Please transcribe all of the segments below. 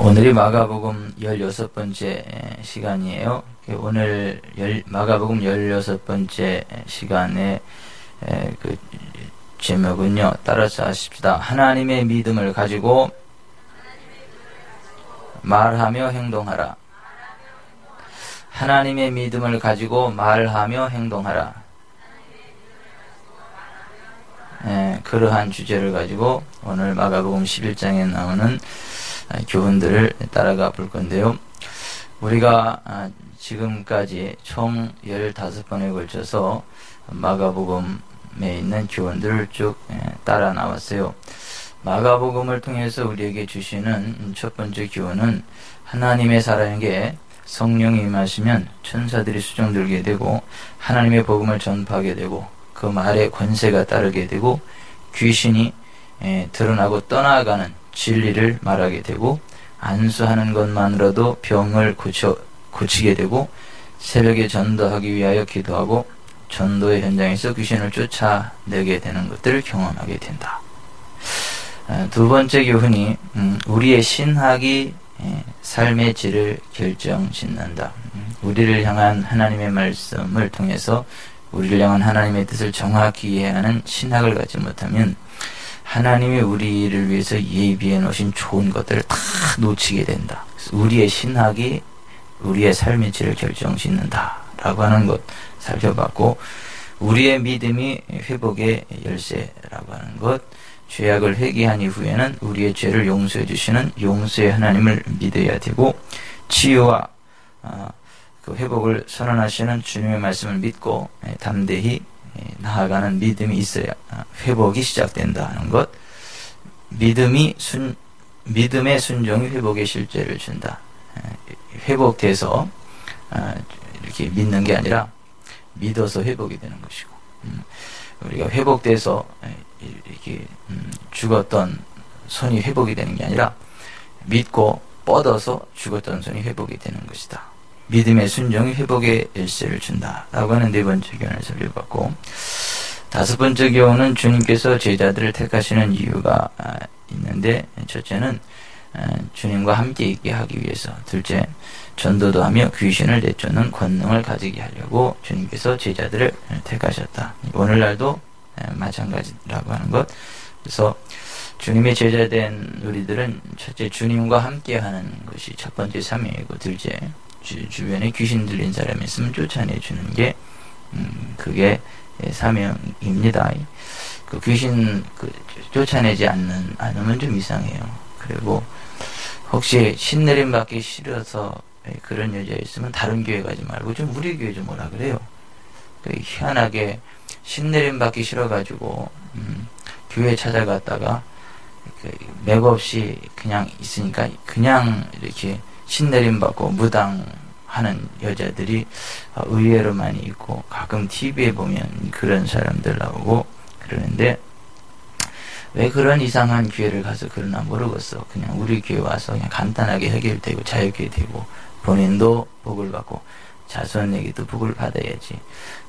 오늘이 마가복음 16번째 시간이에요. 오늘 마가복음 16번째 시간의 그 제목은요, 따라서 하십시다. 하나님의 믿음을 가지고 말하며 행동하라. 하나님의 믿음을 가지고 말하며 행동하라. 그러한 주제를 가지고 오늘 마가복음 11장에 나오는 교훈들을 따라가 볼 건데요. 우리가 지금까지 총 15번에 걸쳐서 마가복음에 있는 교훈들을 쭉 따라 나왔어요. 마가복음을 통해서 우리에게 주시는 첫 번째 교훈은 하나님의 사람에게 성령이 임하시면 천사들이 수종들게 되고 하나님의 복음을 전파하게 되고 그 말에 권세가 따르게 되고 귀신이 드러나고 떠나가는 진리를 말하게 되고 안수하는 것만으로도 병을 고치게 되고 새벽에 전도하기 위하여 기도하고 전도의 현장에서 귀신을 쫓아내게 되는 것들을 경험하게 된다. 두 번째 교훈이 우리의 신학이 삶의 질을 결정짓는다. 우리를 향한 하나님의 말씀을 통해서 우리를 향한 하나님의 뜻을 정확히 이해하는 신학을 갖지 못하면 하나님이 우리를 위해서 예비해 놓으신 좋은 것들을 다 놓치게 된다. 우리의 신학이 우리의 삶의 질을 결정짓는다 라고 하는 것 살펴봤고, 우리의 믿음이 회복의 열쇠라고 하는 것, 죄악을 회개한 이후에는 우리의 죄를 용서해 주시는 용서의 하나님을 믿어야 되고, 치유와 그 회복을 선언하시는 주님의 말씀을 믿고 담대히 나아가는 믿음이 있어야 회복이 시작된다는 것. 믿음의 순종이 회복의 실제를 준다. 회복돼서 이렇게 믿는 게 아니라 믿어서 회복이 되는 것이고, 우리가 회복돼서 이렇게 죽었던 손이 회복이 되는 게 아니라 믿고 뻗어서 죽었던 손이 회복이 되는 것이다. 믿음의 순종이 회복의 열쇠를 준다라고 하는 네 번째 교훈을 살펴봤고, 다섯 번째 교훈은 주님께서 제자들을 택하시는 이유가 있는데, 첫째는 주님과 함께 있게 하기 위해서, 둘째 전도도 하며 귀신을 내쫓는 권능을 가지게 하려고 주님께서 제자들을 택하셨다. 오늘날도 마찬가지라고 하는 것. 그래서 주님의 제자된 우리들은 첫째 주님과 함께 하는 것이 첫 번째 사명이고, 둘째 주변에 귀신 들린 사람이 있으면 쫓아내주는 게 그게 사명입니다. 그 귀신 쫓아내지 않으면 좀 이상해요. 그리고 혹시 신내림 받기 싫어서 그런 여자 있으면 다른 교회 가지 말고 좀 우리 교회 좀 오라 그래요. 희한하게 신내림 받기 싫어가지고 교회 찾아갔다가 맥없이 그냥 있으니까 그냥 이렇게 신내림 받고 무당하는 여자들이 의외로 많이 있고, 가끔 TV에 보면 그런 사람들 나오고 그러는데, 왜 그런 이상한 교회를 가서 그러나 모르겠어. 그냥 우리 교회 와서 그냥 간단하게 해결되고 자유케 되고 본인도 복을 받고 자손에게도 복을 받아야지.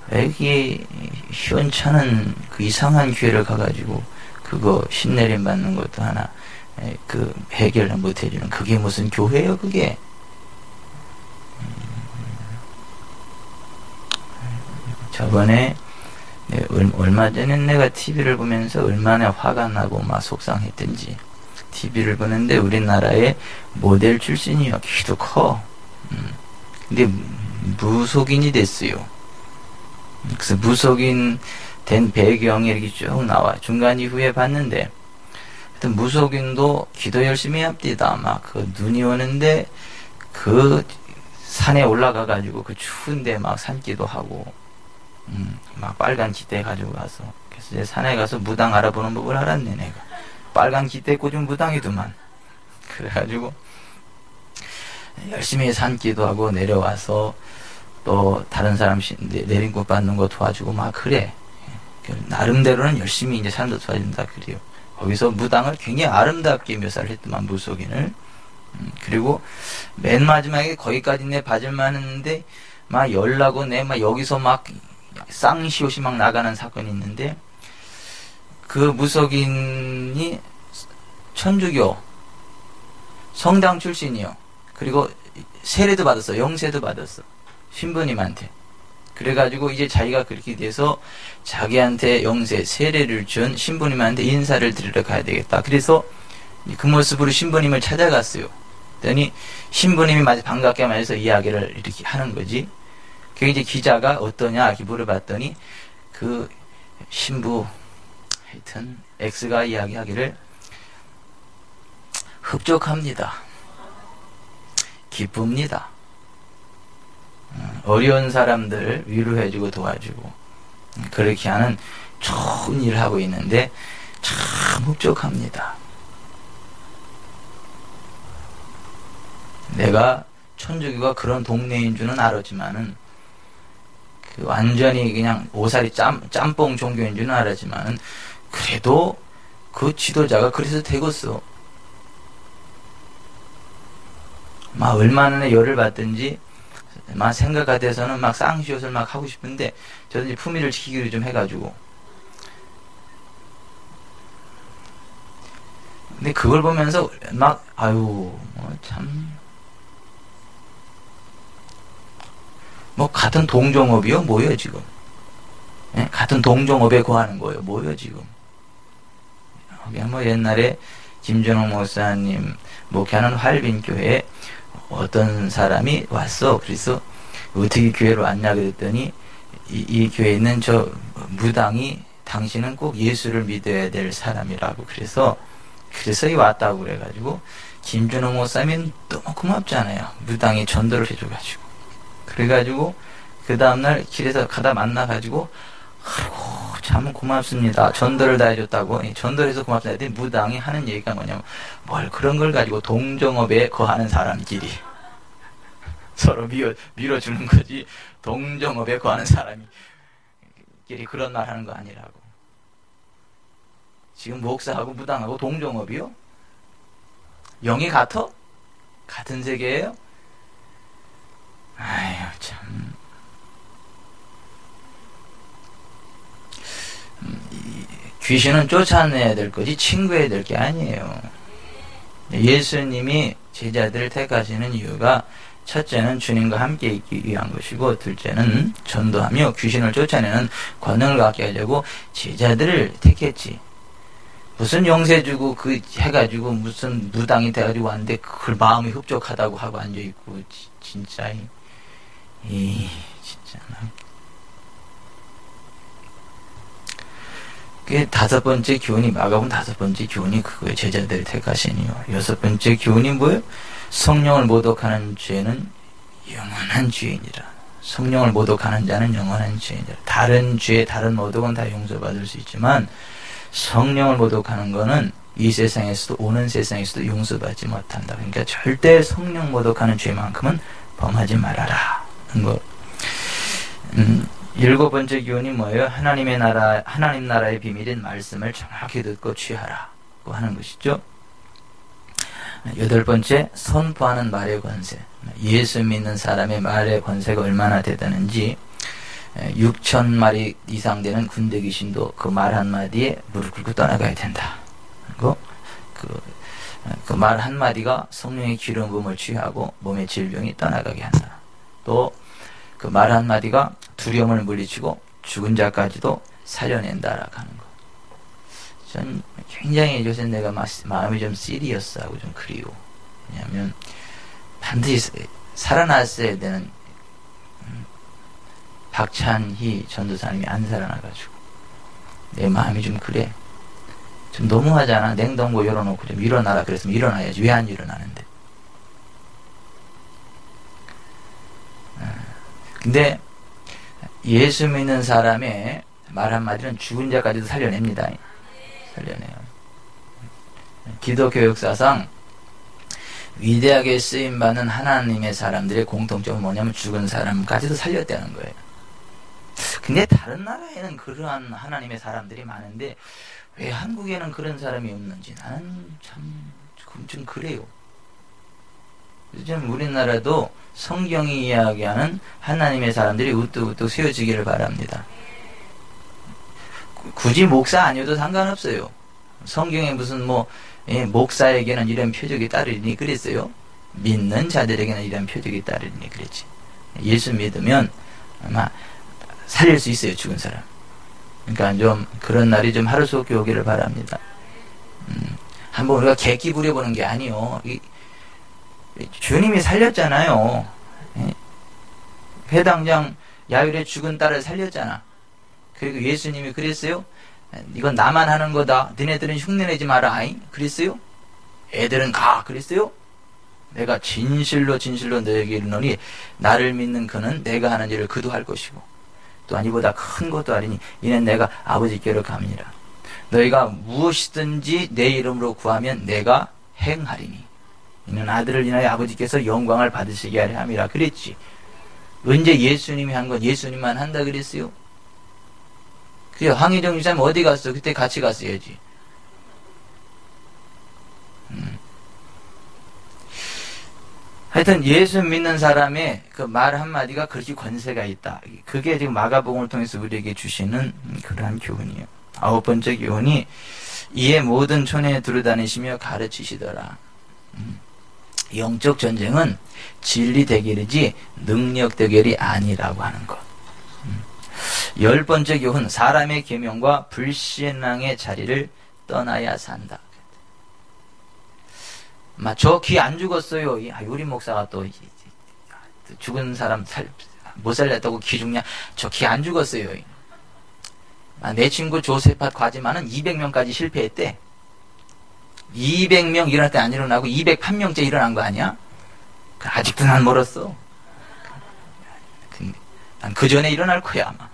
왜 이게 시원찮은 그 이상한 교회를 가가지고 그거 신내림 받는 것도 하나 그 해결을 못 해주는, 그게 무슨 교회예요 그게? 저번에 얼마 전에 내가 TV를 보면서 얼마나 화가 나고 막 속상했던지, TV를 보는데 우리나라의 모델 출신이요, 키도 커. 근데 무속인이 됐어요. 그래서 무속인 된 배경이 이렇게 쭉 나와. 중간 이후에 봤는데 무속인도 기도 열심히 합디다. 막 그 눈이 오는데 그 산에 올라가 가지고 그 추운데 막 산기도 하고, 막 빨간 기대 가지고 가서, 그래서 이제 산에 가서 무당 알아보는 법을 알았네. 내가 빨간 기대 꽂은 무당이더만. 그래가지고 열심히 산기도 하고 내려와서 또 다른 사람 내린꽃 받는 거 도와주고 막 그래. 나름대로는 열심히 이제 산도 도와준다 그래요. 거기서 무당을 굉장히 아름답게 묘사를 했더만, 무속인을. 그리고 맨 마지막에 거기까지 내 봐줄만 했는데 막 열나고 내 막 여기서 막 쌍시옷이 막 나가는 사건이 있는데, 그 무속인이 천주교 성당 출신이요. 그리고 세례도 받았어. 영세도 받았어. 신부님한테. 그래가지고 이제 자기가 그렇게 돼서 자기한테 영세, 세례를 준 신부님한테 인사를 드리러 가야 되겠다. 그래서 그 모습으로 신부님을 찾아갔어요. 그랬더니 신부님이 마치 반갑게 말해서 이야기를 이렇게 하는 거지. 그 이제 기자가 어떠냐 이렇게 물어봤더니 그 신부 하여튼 X가 이야기하기를 흡족합니다. 기쁩니다. 어려운 사람들 위로해주고 도와주고 그렇게 하는 좋은 일을 하고 있는데 참 흡족합니다. 내가 천주교가 그런 동네인 줄은 알았지만은 그 완전히 그냥 오사리 짬뽕 종교인 줄은 알았지만은 그래도 그 지도자가 그래서 되겠어. 막 얼마나 열을 받든지 막 생각 같아서는 막 쌍시옷을 막 하고 싶은데 저도 이제 품위를 지키기로 좀 해가지고 근데 그걸 보면서 막 아유 뭐 같은 동종업이요? 뭐예요 지금? 예? 같은 동종업에 거하는 거예요. 뭐예요 지금? 그냥 뭐 옛날에 김준호 목사님 목회하는 활빈교회에 어떤 사람이 왔어. 그래서 어떻게 교회로 왔냐 그랬더니 이 교회에 있는 저 무당이 당신은 꼭 예수를 믿어야 될 사람이라고 그래서 이 왔다고 그래가지고 김준호 목사님은 너무 고맙잖아요. 무당이 전도를 해줘가지고 그래가지고 그 다음날 길에서 가다 만나가지고 아이고 참 고맙습니다. 전도를 다 해줬다고 전도를 해서 고맙습니다. 했더니 무당이 하는 얘기가 뭐냐면 뭘 그런 걸 가지고 동종업에 거하는 사람끼리 서로 밀어주는 거지 동종업에 거하는 사람끼리 그런 말 하는 거 아니라고. 지금 목사하고 무당하고 동종업이요? 영이 같아? 같은 세계예요? 아유 참 귀신은 쫓아내야 될 거지 친구해야 될 게 아니에요. 예수님이 제자들을 택하시는 이유가 첫째는 주님과 함께 있기 위한 것이고 둘째는 전도하며 귀신을 쫓아내는 권능을 갖게 하려고 제자들을 택했지. 무슨 영세 주고 그 해가지고 무슨 무당이 돼가지고 왔는데 그걸 마음이 흡족하다고 하고 앉아있고 진짜 진짜 그 다섯 번째 교훈이 마가복음 다섯 번째 교훈이 그거예요. 제자들을 택하신 이유. 여섯 번째 교훈이 뭐예요? 성령을 모독하는 죄는 영원한 죄이니라. 성령을 모독하는 자는 영원한 죄이니라. 다른 죄, 다른 모독은 다 용서받을 수 있지만 성령을 모독하는 거는 이 세상에서도 오는 세상에서도 용서받지 못한다. 그러니까 절대 성령 모독하는 죄만큼은 범하지 말아라. 거. 일곱 번째 교훈이 뭐예요? 하나님 나라의 비밀인 말씀을 정확히 듣고 취하라고 하는 것이죠. 여덟 번째, 선포하는 말의 권세. 예수 믿는 사람의 말의 권세가 얼마나 대단한지 6,000마리 이상 되는 군대 귀신도 그 말 한마디에 무릎 꿇고 떠나가야 된다. 그리고 그 말 한마디가 성령의 기름 부음을 취하고 몸의 질병이 떠나가게 한다. 또 그 말 한마디가 두려움을 물리치고 죽은 자까지도 살려낸다라고 하는 거. 전 굉장히 요새 내가 마음이 좀 시리어스하고 좀 그리워. 왜냐하면 반드시 살아났어야 되는 박찬희 전도사님이 안 살아나가지고 내 마음이 좀 그래. 좀 너무하잖아. 냉동고 열어놓고 좀 일어나라 그랬으면 일어나야지. 왜 안 일어나는데? 근데 예수 믿는 사람의 말 한마디는 죽은 자까지도 살려냅니다. 살려내요. 기독교 역사상 위대하게 쓰임받는 하나님의 사람들의 공통점은 뭐냐면 죽은 사람까지도 살렸다는 거예요. 근데 다른 나라에는 그러한 하나님의 사람들이 많은데 왜 한국에는 그런 사람이 없는지 나는 좀 그래요. 요즘 우리나라도 성경이 이야기하는 하나님의 사람들이 우뚝우뚝 세워지기를 바랍니다. 굳이 목사 아니어도 상관없어요. 성경에 무슨 목사에게는 이런 표적이 따르니 그랬어요? 믿는 자들에게는 이런 표적이 따르니 그랬지. 예수 믿으면 아마 살릴 수 있어요, 죽은 사람. 그러니까 좀 그런 날이 좀 하루속히 오기를 바랍니다. 한번 우리가 객기 부려보는 게 아니요. 주님이 살렸잖아요. 회당장 야율의 죽은 딸을 살렸잖아. 그리고 예수님이 그랬어요? 이건 나만 하는 거다. 너네들은 흉내내지 마라. 그랬어요? 애들은 가. 그랬어요? 내가 진실로 진실로 너에게 이르노니 나를 믿는 그는 내가 하는 일을 그도 할 것이고 또한 이보다 큰 것도 하리니 이는 내가 아버지께로 갑니다. 너희가 무엇이든지 내 이름으로 구하면 내가 행하리니 이는 아들을 인하여 아버지께서 영광을 받으시게 하려 함이라 그랬지. 언제 예수님이 한 건 예수님만 한다 그랬어요? 그래, 황희정 유사님 어디 갔어? 그때 같이 갔어야지. 하여튼 예수 믿는 사람의 그 말 한마디가 그렇게 권세가 있다. 그게 지금 마가복음을 통해서 우리에게 주시는 그러한 교훈이에요. 9번째 교훈이 이에 모든 촌에 두루다니시며 가르치시더라. 영적 전쟁은 진리 대결이지 능력 대결이 아니라고 하는 것. 10번째 교훈 사람의 계명과 불신앙의 자리를 떠나야 산다. 저 귀 안 죽었어요. 우리 목사가 또 죽은 사람 못 살렸다고 귀 죽냐? 저 귀 안 죽었어요. 내 친구 조세팟 과지만은 200명까지 실패했대. 200명 일어날 때 안 일어나고 201명째 일어난 거 아니야? 아직도 난 멀었어. 난 그 전에 일어날 거야 아마.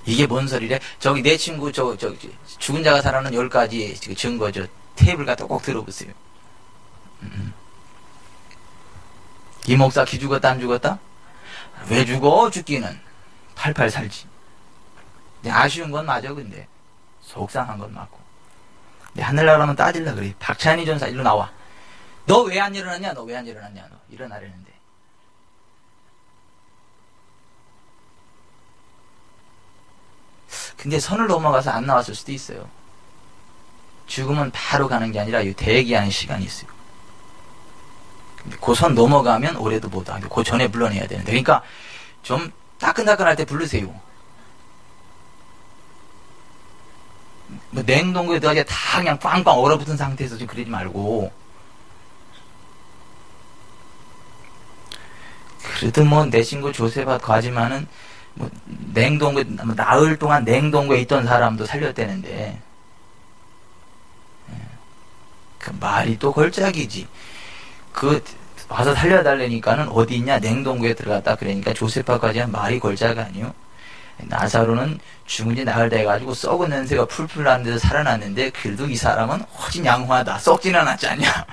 이게 뭔 소리래? 저기 내 친구 죽은 자가 살아는 10가지 증거 테이블 갖다 꼭 들어보세요. 이 목사 기 죽었다 안 죽었다? 왜 죽어? 죽기는 팔팔 살지. 근데 아쉬운 건 맞아. 근데 속상한 건 맞고. 근데 하늘나라면 따질라 그래. 박찬희 전사 일로 나와. 너 왜 안 일어났냐? 너 왜 안 일어났냐? 너 일어나려는데. 근데 선을 넘어가서 안 나왔을 수도 있어요. 죽으면 바로 가는 게 아니라 대기하는 시간이 있어요. 근데 그 선 넘어가면 올해도 못 와. 그 전에 불러내야 되는데. 그러니까 좀 따끈따끈할 때 부르세요. 냉동고에 넣어야 다 그냥 빵빵 얼어붙은 상태에서 좀 그러지 말고. 그래도 내 친구 조세밭 과지만은 냉동고에 나흘 동안 냉동고에 있던 사람도 살렸대는데 그 말이 또 걸작이지. 와서 살려달라니까는 어디 있냐? 냉동고에 들어갔다. 그러니까 조세파까지 한 말이 걸작 아니요? 나사로는 죽은 지 나흘 돼가지고 썩은 냄새가 풀풀 나는데도 살아났는데 그래도 이 사람은 훨씬 양호하다. 썩진 않았지 않냐?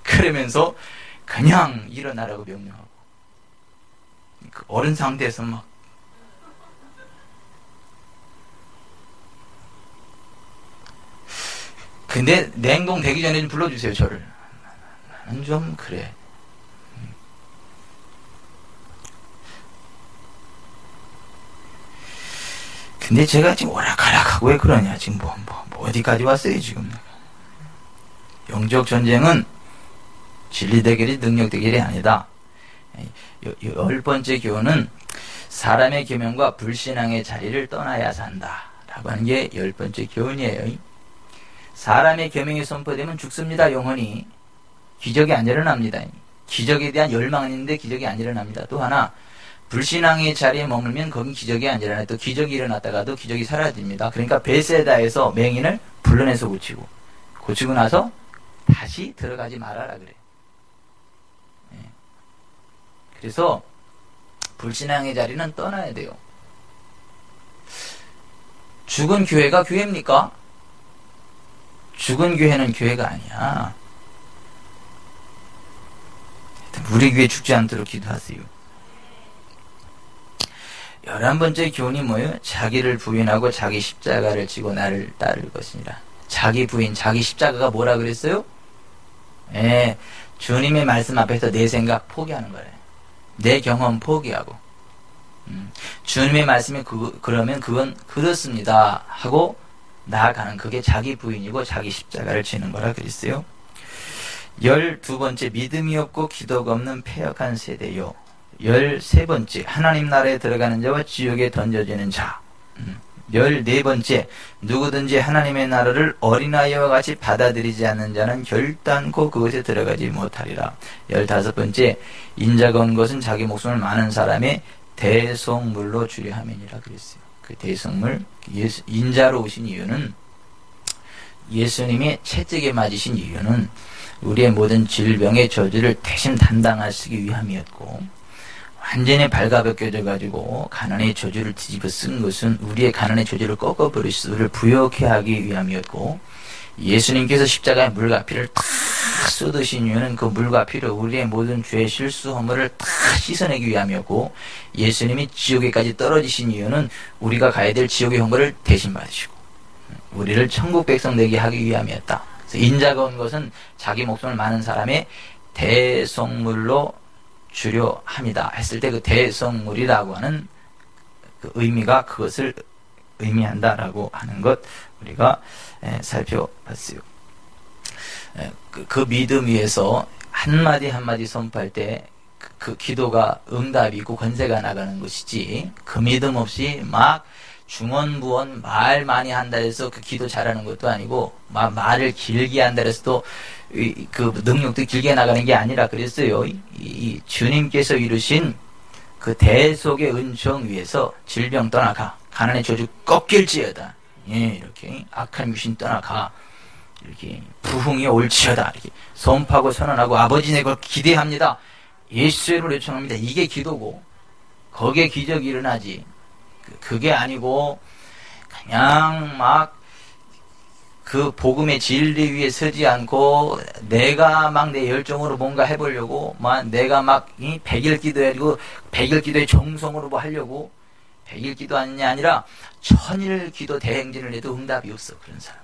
그러면서 그냥 일어나라고 명령하고 그 어른 상태에서 막 근데 냉동 되기 전에 좀 불러주세요 저를. 나는 좀 그래. 근데 제가 지금 오락가락하고 왜 그러냐. 지금 어디까지 왔어요 지금. 영적 전쟁은 진리 대결이 능력 대결이 아니다. 10번째 교훈은 사람의 계명과 불신앙의 자리를 떠나야 산다 라고 하는 게 10번째 교훈이에요. 사람의 계명이 선포되면 죽습니다. 영원히. 기적이 안 일어납니다. 기적에 대한 열망은 있는데 기적이 안 일어납니다. 또 하나 불신앙의 자리에 머물면 거긴 기적이 안 일어나요. 또 기적이 일어났다가도 기적이 사라집니다. 그러니까 베세다에서 맹인을 불러내서 고치고 나서 다시 들어가지 말아라 그래. 그래서 불신앙의 자리는 떠나야 돼요. 죽은 교회가 교회입니까? 죽은 교회는 교회가 아니야. 우리 교회 죽지 않도록 기도하세요. 11번째 교훈이 뭐예요? 자기를 부인하고 자기 십자가를 지고 나를 따를 것이니라. 자기 부인, 자기 십자가가 뭐라 그랬어요? 주님의 말씀 앞에서 내 생각 포기하는 거래. 내 경험 포기하고 주님의 말씀이 그러면 그건 그렇습니다 하고 나아가는, 그게 자기 부인이고 자기 십자가를 지는 거라 그랬어요. 12번째, 믿음이 없고 기도가 없는 패역한 세대요. 13번째, 하나님 나라에 들어가는 자와 지옥에 던져지는 자. 14번째, 누구든지 하나님의 나라를 어린아이와 같이 받아들이지 않는 자는 결단코 그것에 들어가지 못하리라. 15번째, 인자가 온 것은 자기 목숨을 많은 사람의 대속물로 주려 함이니라 그랬어요. 그 대속물, 인자로 오신 이유는, 예수님이 채찍에 맞으신 이유는 우리의 모든 질병의 저주를 대신 담당하시기 위함이었고, 완전히 발가벗겨져 가지고 가난의 저주를 뒤집어 쓴 것은 우리의 가난의 저주를 꺾어버리시 우리를 부욕해 하기 위함이었고, 예수님께서 십자가에 물과 피를 탁 쏟으신 이유는 그 물과 피로 우리의 모든 죄의 실수 허물을 다 씻어내기 위함이었고, 예수님이 지옥에까지 떨어지신 이유는 우리가 가야 될 지옥의 형벌을 대신 받으시고 우리를 천국 백성 되게 하기 위함이었다. 그래서 인자가 온 것은 자기 목숨을 많은 사람의 대속물로 주려 합니다 했을 때, 그 대속물이라고 하는 그 의미가 그것을 의미한다라고 하는 것 우리가 살펴봤어요. 그 믿음 위에서 한마디 한마디 선포할 때 그 기도가 응답이 있고 권세가 나가는 것이지, 그 믿음 없이 막 중언부언 말 많이 한다 해서 그 기도 잘하는 것도 아니고, 막 말을 길게 한다 해서도 그 능력도 길게 나가는 게 아니라 그랬어요. 이 주님께서 이루신 그 대속의 은총 위에서 질병 떠나가, 가난의 저주 꺾일지어다, 이렇게 악한 귀신 떠나가, 이렇게 부흥이 올지어다, 이렇게 선포하고 선언하고, 아버지 내 걸 기대합니다, 예수의 이름으로 요청합니다, 이게 기도고, 거기에 기적이 일어나지, 그게 아니고 그냥 막 그 복음의 진리 위에 서지 않고 내가 막 내 열정으로 뭔가 해보려고, 막 내가 막 100일 기도해가지고 100일 기도의 정성으로 뭐 하려고, 100일 기도 아니라 1000일 기도 대행진을 해도 응답이 없어, 그런 사람은.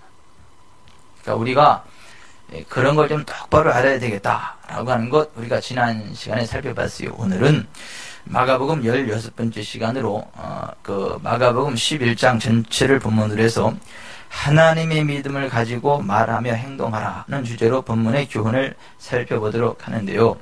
그러니까 우리가 그런 걸 좀 똑바로 알아야 되겠다라고 하는 것 우리가 지난 시간에 살펴봤어요. 오늘은 마가복음 16번째 시간으로 그 마가복음 11장 전체를 본문으로 해서 하나님의 믿음을 가지고 말하며 행동하라는 주제로 본문의 교훈을 살펴보도록 하는데요.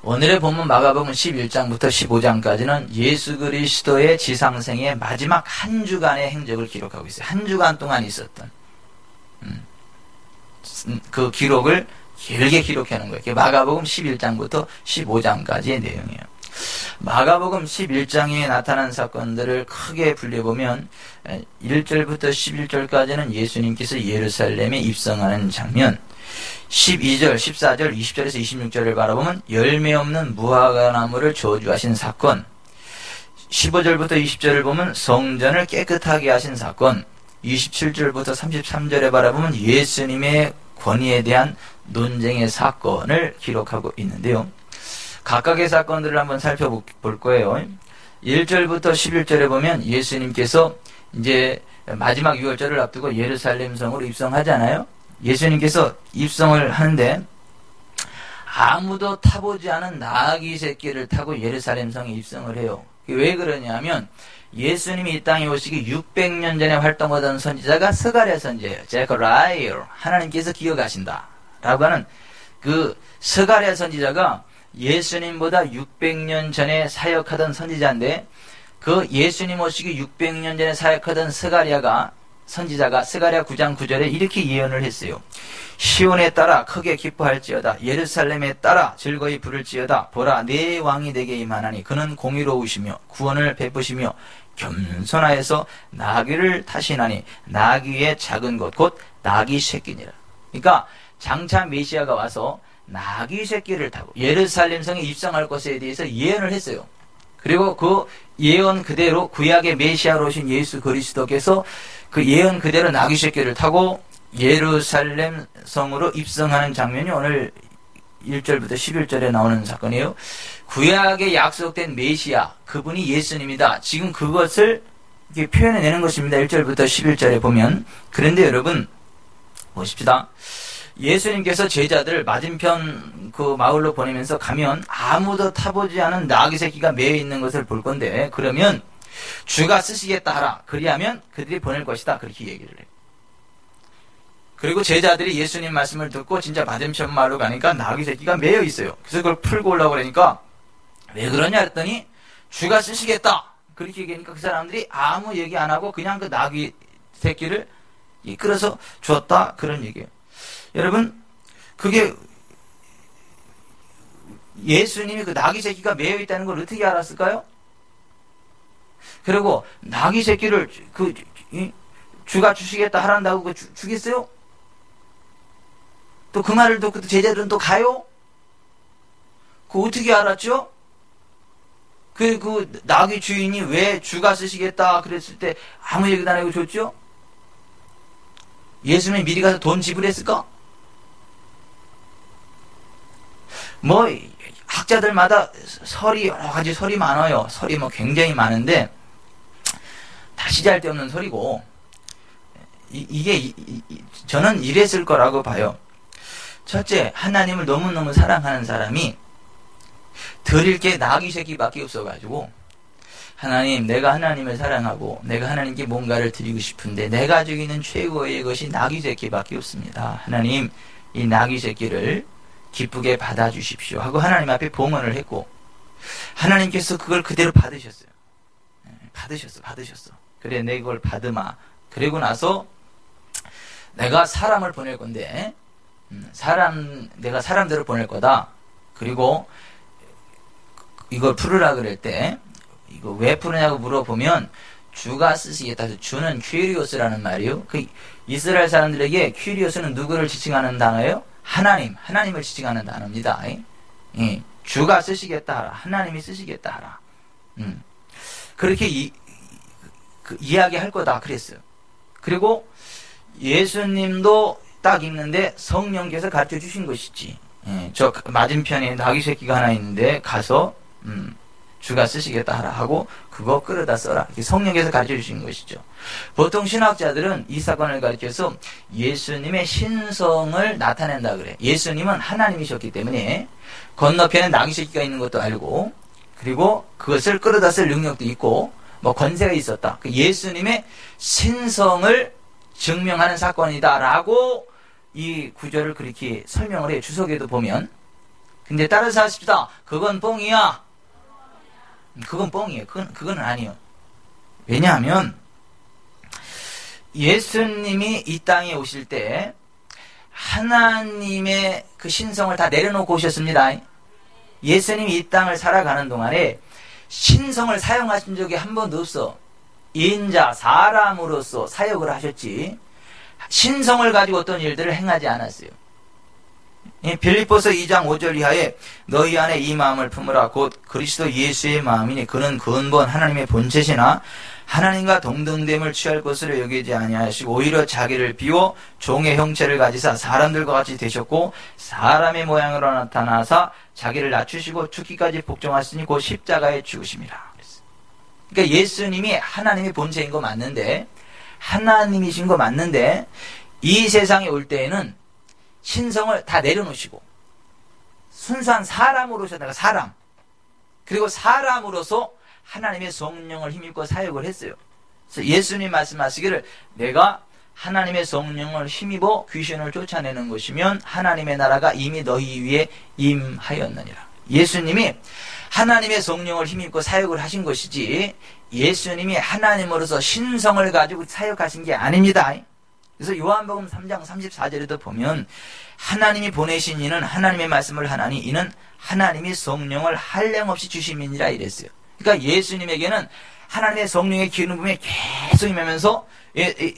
오늘의 본문 마가복음 11장부터 15장까지는 예수 그리스도의 지상생의 마지막 한 주간의 행적을 기록하고 있어요. 한 주간 동안 있었던 그 기록을 길게 기록하는 거예요. 마가복음 11장부터 15장까지의 내용이에요. 마가복음 11장에 나타난 사건들을 크게 분류해보면 1절부터 11절까지는 예수님께서 예루살렘에 입성하는 장면, 12절, 14절, 20절에서 26절을 바라보면 열매 없는 무화과나무를 저주하신 사건, 15절부터 20절을 보면 성전을 깨끗하게 하신 사건, 27절부터 33절에 바라보면 예수님의 권위에 대한 논쟁의 사건을 기록하고 있는데요. 각각의 사건들을 한번 살펴볼 거예요. 1절부터 11절에 보면 예수님께서 이제 마지막 6월절을 앞두고 예루살렘 성으로 입성하잖아요. 예수님께서 입성을 하는데 아무도 타보지 않은 나귀 새끼를 타고 예루살렘 성에 입성을 해요. 왜 그러냐면 예수님이 이 땅에 오시기 600년 전에 활동하던 선지자가 스가랴 선지자예요. 제커라이어, 하나님께서 기억하신다 라고 하는 그 스가랴 선지자가 예수님보다 600년 전에 사역하던 선지자인데, 그 예수님 오시기 600년 전에 사역하던 선지자가 스가랴 9장 9절에 이렇게 예언을 했어요. 시온에 따라 크게 기뻐할지어다, 예루살렘에 따라 즐거이 부를지어다. 보라, 내 왕이 내게 임하나니 그는 공의로우시며 구원을 베푸시며 겸손하여서 나귀를 타시나니 나귀의 작은 것 곧 나귀 새끼니라. 그러니까 장차 메시아가 와서 나귀 새끼를 타고 예루살렘 성에 입성할 것에 대해서 예언을 했어요. 그리고 그 예언 그대로 구약의 메시아로 오신 예수 그리스도께서 그 예언 그대로 나귀 새끼를 타고 예루살렘 성으로 입성하는 장면이 오늘 1절부터 11절에 나오는 사건이에요. 구약에 약속된 메시아, 그분이 예수님이다. 지금 그것을 이렇게 표현해내는 것입니다. 1절부터 11절에 보면. 그런데 여러분 보십시다. 예수님께서 제자들 맞은편 그 마을로 보내면서 가면 아무도 타보지 않은 나귀 새끼가 매여 있는 것을 볼 건데, 그러면 주가 쓰시겠다 하라. 그리하면 그들이 보낼 것이다. 그렇게 얘기를 해요. 그리고 제자들이 예수님 말씀을 듣고 진짜 맞은편 마을로 가니까 나귀 새끼가 매여 있어요. 그래서 그걸 풀고 오려고 그러니까 왜 그러냐 했더니 주가 쓰시겠다. 그렇게 얘기하니까 그 사람들이 아무 얘기 안 하고 그냥 그 나귀 새끼를 이끌어서 주었다. 그런 얘기예요. 여러분, 그게 예수님이 그 나귀 새끼가 매여 있다는 걸 어떻게 알았을까요? 그리고 나귀 새끼를 주가 주시겠다 하란다고 주겠어요? 또 그 말을 듣고 제자들은 또 가요? 그거 어떻게 알았죠? 그 나귀 주인이 왜 주가 쓰시겠다 그랬을 때 아무 얘기도 안 하고 줬죠? 예수님이 미리 가서 돈 지불했을까? 뭐 학자들마다 설이 여러 가지 설이 많아요. 설이 뭐 굉장히 많은데 다 시작할 데 없는 설이고, 이게 저는 이랬을 거라고 봐요. 첫째, 하나님을 너무너무 사랑하는 사람이 드릴 게 나귀 새끼밖에 없어가지고, 하나님, 내가 하나님을 사랑하고 내가 하나님께 뭔가를 드리고 싶은데 내가 가지고 있는 최고의 것이 나귀 새끼밖에 없습니다. 하나님, 이 나귀 새끼를 기쁘게 받아주십시오 하고 하나님 앞에 봉헌을 했고, 하나님께서 그걸 그대로 받으셨어요. 받으셨어. 그래, 내 이걸 받으마. 그리고 나서 내가 사람을 보낼 건데, 내가 사람들을 보낼 거다. 그리고 이걸 풀으라 그럴 때, 이거 왜 풀으냐고 물어보면 주가 쓰시겠다. 주는 퀴리오스라는 말이요. 그 이스라엘 사람들에게 퀴리오스는 누구를 지칭하는 단어예요? 하나님을 지칭하는 단어입니다. 주가 쓰시겠다 하라. 하나님이 쓰시겠다 하라. 그렇게 이야기할 거다 그랬어요. 그리고 예수님도 딱 읽는데 성령께서 가르쳐 주신 것이지. 저 맞은편에 나귀 새끼가 하나 있는데 가서 주가 쓰시겠다 하라 하고 그거 끌어다 써라. 성령께서 가르쳐 주신 것이죠. 보통 신학자들은 이 사건을 가르쳐서 예수님의 신성을 나타낸다 그래. 예수님은 하나님이셨기 때문에 건너편에 나귀 새끼가 있는 것도 알고, 그리고 그것을 끌어다 쓸 능력도 있고 뭐 권세가 있었다. 예수님의 신성을 증명하는 사건이다라고 이 구절을 그렇게 설명을 해. 주석에도 보면. 근데 따라서 하십시다. 그건 뻥이야. 그건 뻥이에요. 그건 아니에요. 왜냐하면 예수님이 이 땅에 오실 때 하나님의 그 신성을 다 내려놓고 오셨습니다. 예수님이 이 땅을 살아가는 동안에 신성을 사용하신 적이 한 번도 없어. 인자, 사람으로서 사역을 하셨지 신성을 가지고 어떤 일들을 행하지 않았어요. 빌립보서 2장 5절 이하에 너희 안에 이 마음을 품으라. 곧 그리스도 예수의 마음이니 그는 근본 하나님의 본체시나 하나님과 동등됨을 취할 것으로 여기지 아니하시고 오히려 자기를 비워 종의 형체를 가지사 사람들과 같이 되셨고 사람의 모양으로 나타나사 자기를 낮추시고 죽기까지 복종하시니 곧 십자가에 죽으심이라. 그러니까 예수님이 하나님의 본체인 거 맞는데, 하나님이신 거 맞는데 이 세상에 올 때에는 신성을 다 내려놓으시고 순수한 사람으로 오셨다가 사람, 그리고 사람으로서 하나님의 성령을 힘입고 사역을 했어요. 그래서 예수님 말씀하시기를 내가 하나님의 성령을 힘입어 귀신을 쫓아내는 것이면 하나님의 나라가 이미 너희 위에 임하였느니라. 예수님이 하나님의 성령을 힘입고 사역을 하신 것이지 예수님이 하나님으로서 신성을 가지고 사역하신 게 아닙니다. 그래서 요한복음 3장 34절에도 보면 하나님이 보내신 이는 하나님의 말씀을 하나니 이는 하나님이 성령을 한량없이 주심이니라 이랬어요. 그러니까 예수님에게는 하나님의 성령의 기름 부음이 계속 임하면서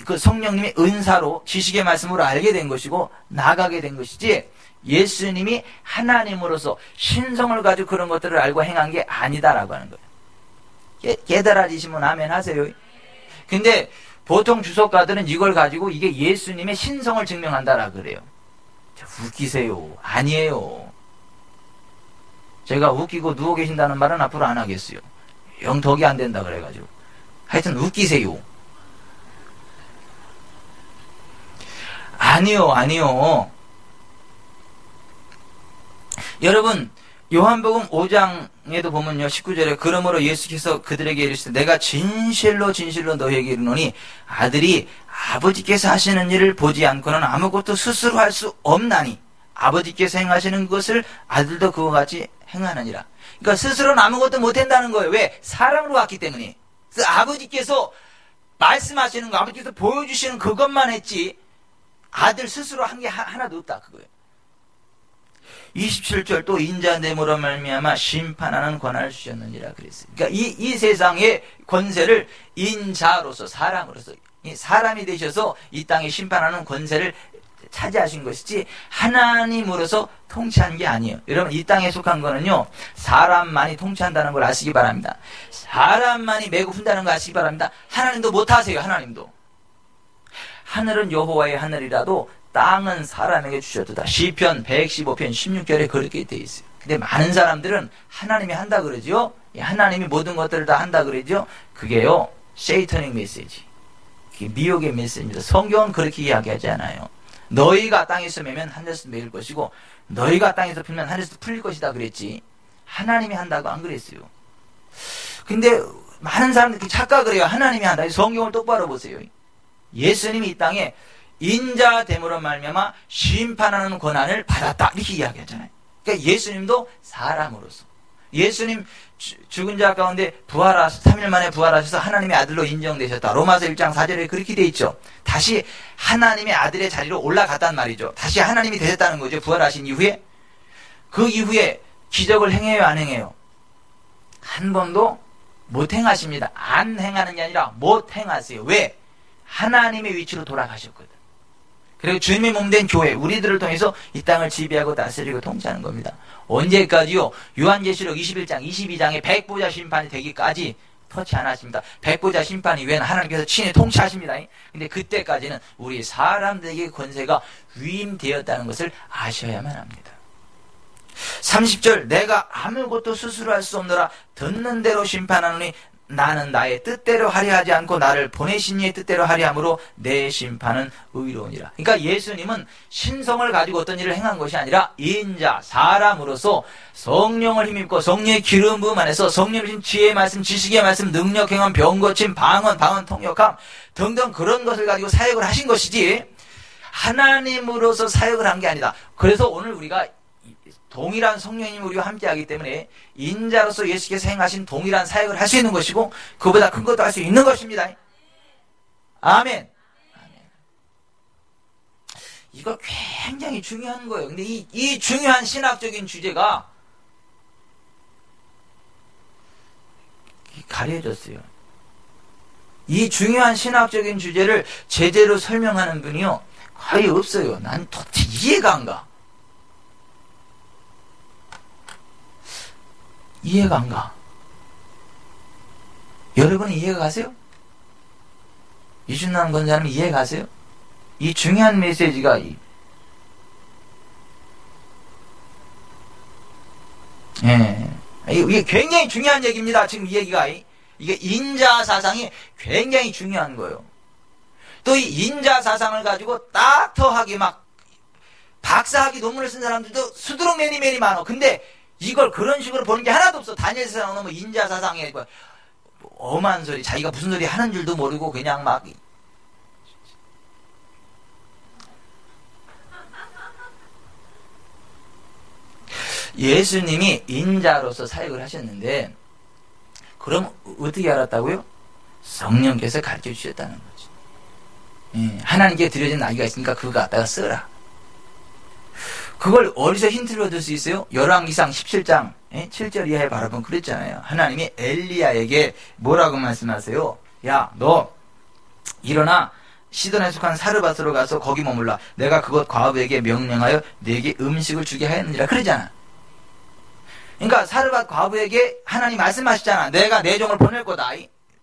그 성령님의 은사로 지식의 말씀으로 알게 된 것이고 나가게 된 것이지 예수님이 하나님으로서 신성을 가지고 그런 것들을 알고 행한 게 아니다라고 하는 거예요. 깨달아지시면 아멘 하세요. 근데 보통 주석가들은 이걸 가지고 이게 예수님의 신성을 증명한다라고 그래요. 웃기세요. 아니에요. 제가 웃기고 누워 계신다는 말은 앞으로 안 하겠어요. 영 덕이 안 된다 그래가지고. 하여튼 웃기세요. 아니요. 여러분, 요한복음 5장에도 보면요, 19절에 그러므로 예수께서 그들에게 이르시되 내가 진실로 진실로 너희에게 이르노니 아들이 아버지께서 하시는 일을 보지 않고는 아무것도 스스로 할 수 없나니 아버지께서 행하시는 것을 아들도 그와 같이 행하느니라. 그러니까 스스로는 아무것도 못한다는 거예요. 왜? 사랑으로 왔기 때문에. 그래서 아버지께서 말씀하시는 거, 아버지께서 보여주시는 그것만 했지 아들 스스로 한 게 하나도 없다 그거예요. 27절 또 인자됨으로 말미암아 심판하는 권한을 주셨느니라 그랬어요. 그러니까 이 세상의 권세를 인자로서 사람으로서 사람이 되셔서 이 땅에 심판하는 권세를 차지하신 것이지 하나님으로서 통치한 게 아니에요. 여러분, 이 땅에 속한 거는요, 사람만이 통치한다는 걸 아시기 바랍니다. 사람만이 메고 푼다는 걸 아시기 바랍니다. 하나님도 못하세요. 하나님도. 하늘은 여호와의 하늘이라도 땅은 사람에게 주셨도다. 시편 115편 16절에 그렇게 되어 있어요. 근데 많은 사람들은 하나님이 한다 그러죠. 하나님이 모든 것들을 다 한다 그러죠. 그게요, 세이터닉 메시지, 미혹의 메시지입니다. 성경은 그렇게 이야기하지 않아요. 너희가 땅에서 매면 하늘에서 매일 것이고 너희가 땅에서 풀면 하늘에서 풀릴 것이다 그랬지 하나님이 한다고 안 그랬어요. 근데 많은 사람들이 착각을 해요. 하나님이 한다. 성경을 똑바로 보세요. 예수님이 이 땅에 인자됨으로 말미암아 심판하는 권한을 받았다 이렇게 이야기하잖아요. 그러니까 예수님도 사람으로서 예수님 죽은 자 가운데 3일 만에 부활하셔서 하나님의 아들로 인정되셨다. 로마서 1장 4절에 그렇게 돼 있죠. 다시 하나님의 아들의 자리로 올라갔단 말이죠. 다시 하나님이 되셨다는 거죠. 부활하신 이후에. 그 이후에 기적을 행해요, 안 행해요? 한 번도 못 행하십니다. 안 행하는 게 아니라 못 행하세요. 왜? 하나님의 위치로 돌아가셨거든. 그리고 주님의 몸된 교회, 우리들을 통해서 이 땅을 지배하고 다스리고 통치하는 겁니다. 언제까지요? 요한계시록 21장, 22장에 백보자 심판이 되기까지 터치 안 하십니다. 백보자 심판 이후에는 하나님께서 친히 통치하십니다. 근데 그때까지는 우리 사람들에게 권세가 위임되었다는 것을 아셔야만 합니다. 30절 내가 아무것도 스스로 할 수 없노라 듣는 대로 심판하노니 나는 나의 뜻대로 하려 하지 않고 나를 보내신 이의 뜻대로 하려 함으로 내 심판은 의로우니라. 그러니까 예수님은 신성을 가지고 어떤 일을 행한 것이 아니라 인자, 사람으로서 성령을 힘입고 성령의 기름 부음 안에서 성령의 주신 지혜의 말씀, 지식의 말씀, 능력, 행함, 병 고침, 방언 통역함 등등 그런 것을 가지고 사역을 하신 것이지 하나님으로서 사역을 한 게 아니다. 그래서 오늘 우리가 동일한 성령님이 우리와 함께하기 때문에 인자로서 예수께서 행하신 동일한 사역을 할 수 있는 것이고 그보다 큰 것도 할 수 있는 것입니다. 아멘. 이거 굉장히 중요한 거예요. 근데 이 중요한 신학적인 주제가 가려졌어요. 이 중요한 신학적인 주제를 제대로 설명하는 분이요 거의 없어요. 난 도대체 이해가 안 가. 이해가 안 가. 여러분은 이해가 가세요? 이준남 권사님 이해가 가세요? 이 중요한 메시지가 이게 굉장히 중요한 얘기입니다. 지금 이 얘기가 이게 인자 사상이 굉장히 중요한 거예요. 또 이 인자 사상을 가지고 닥터하게 막 박사학위 논문을 쓴 사람들도 수두룩 매니 많아. 근데 이걸 그런 식으로 보는 게 하나도 없어. 다니엘 사상은 뭐 인자 사상에 엄한 소리, 자기가 무슨 소리 하는 줄도 모르고 그냥 막 예수님이 인자로서 사역을 하셨는데 그럼 어떻게 알았다고요? 성령께서 가르쳐 주셨다는 거지. 하나님께 드려진 나귀가 있으니까 그거 갖다가 써라. 그걸 어디서 힌트를 얻을 수 있어요? 열왕기상 17장 7절 이하에 바라보면 그랬잖아요. 하나님이 엘리야에게 뭐라고 말씀하세요? 야, 너 일어나 시돈에 속한 사르밧으로 가서 거기 머물라. 내가 그곳 과부에게 명령하여 네게 음식을 주게 하였느니라. 그러잖아. 그러니까 사르밧 과부에게 하나님 말씀하시잖아. 내가 내 종을 보낼 거다.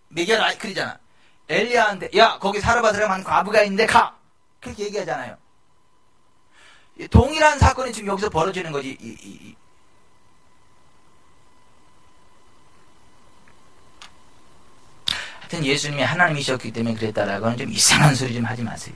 먹여라. 그러잖아. 엘리야한테 야, 거기 사르밧이라고 한 과부가 있는데 가. 그렇게 얘기하잖아요. 동일한 사건이 지금 여기서 벌어지는 거지. 하여튼 예수님이 하나님이셨기 때문에 그랬다라고는 좀 이상한 소리 좀 하지 마세요.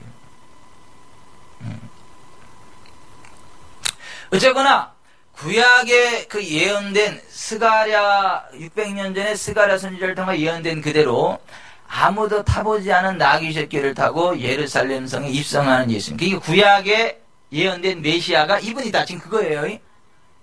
어쨌거나 구약에 그 예언된 스가랴 600년 전에 스가랴 선지자를 통해 예언된 그대로 아무도 타보지 않은 나귀 새끼를 타고 예루살렘 성에 입성하는 예수님. 그러니까 구약에 예언된 메시아가 이분이다. 지금 그거예요.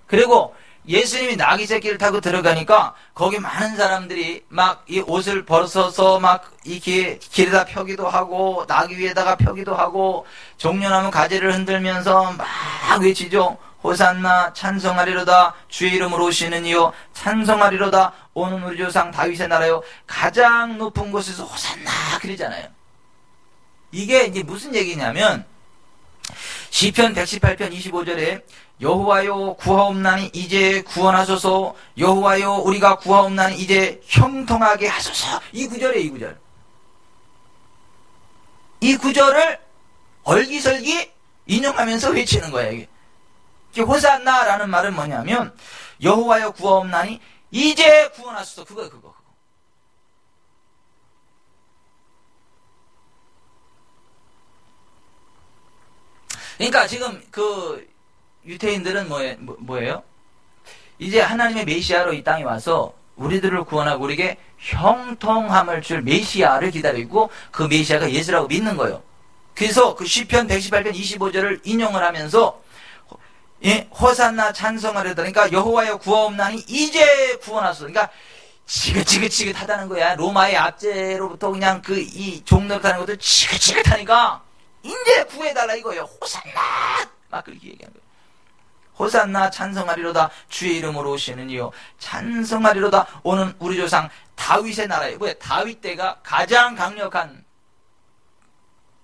그리고 예수님이 나귀 새끼를 타고 들어가니까 거기 많은 사람들이 막 이 옷을 벗어서 막 이 길에다 펴기도 하고 나귀 위에다가 펴기도 하고 종려나무 가지를 흔들면서 막 외치죠. 호산나 찬송하리로다 주의 이름으로 오시는 이요 찬송하리로다 오는 우리 조상 다윗의 나라요 가장 높은 곳에서 호산나 그러잖아요. 이게 이제 무슨 얘기냐면 시편 118편 25절에 여호와여 구하옵나니 이제 구원하소서 여호와여 우리가 구하옵나니 이제 형통하게 하소서. 이 구절이에요. 이 구절. 이 구절을 얼기설기 인용하면서 외치는 거예요. 이게. 호산나라는 말은 뭐냐면 여호와여 구하옵나니 이제 구원하소서. 그거. 그러니까 지금 그 유태인들은 뭐예요? 이제 하나님의 메시아로 이 땅에 와서 우리들을 구원하고 우리에게 형통함을 줄 메시아를 기다리고 그 메시아가 예수라고 믿는 거예요. 그래서 그 시편 118편 25절을 인용을 하면서 호산나 찬송하려다 그러니까 여호와여 구하옵나니 이제 구원하소서. 그러니까 지긋지긋하다는 거야. 로마의 압제로부터 그냥 이 종노릇하는 것도 지긋지긋하니까 이제 구해달라 이거예요. 호산나 막 그렇게 얘기하는 거예요. 호산나 찬송하리로다 주의 이름으로 오시는 이요 찬송하리로다 오는 우리 조상 다윗의 나라에. 왜? 다윗 때가 가장 강력한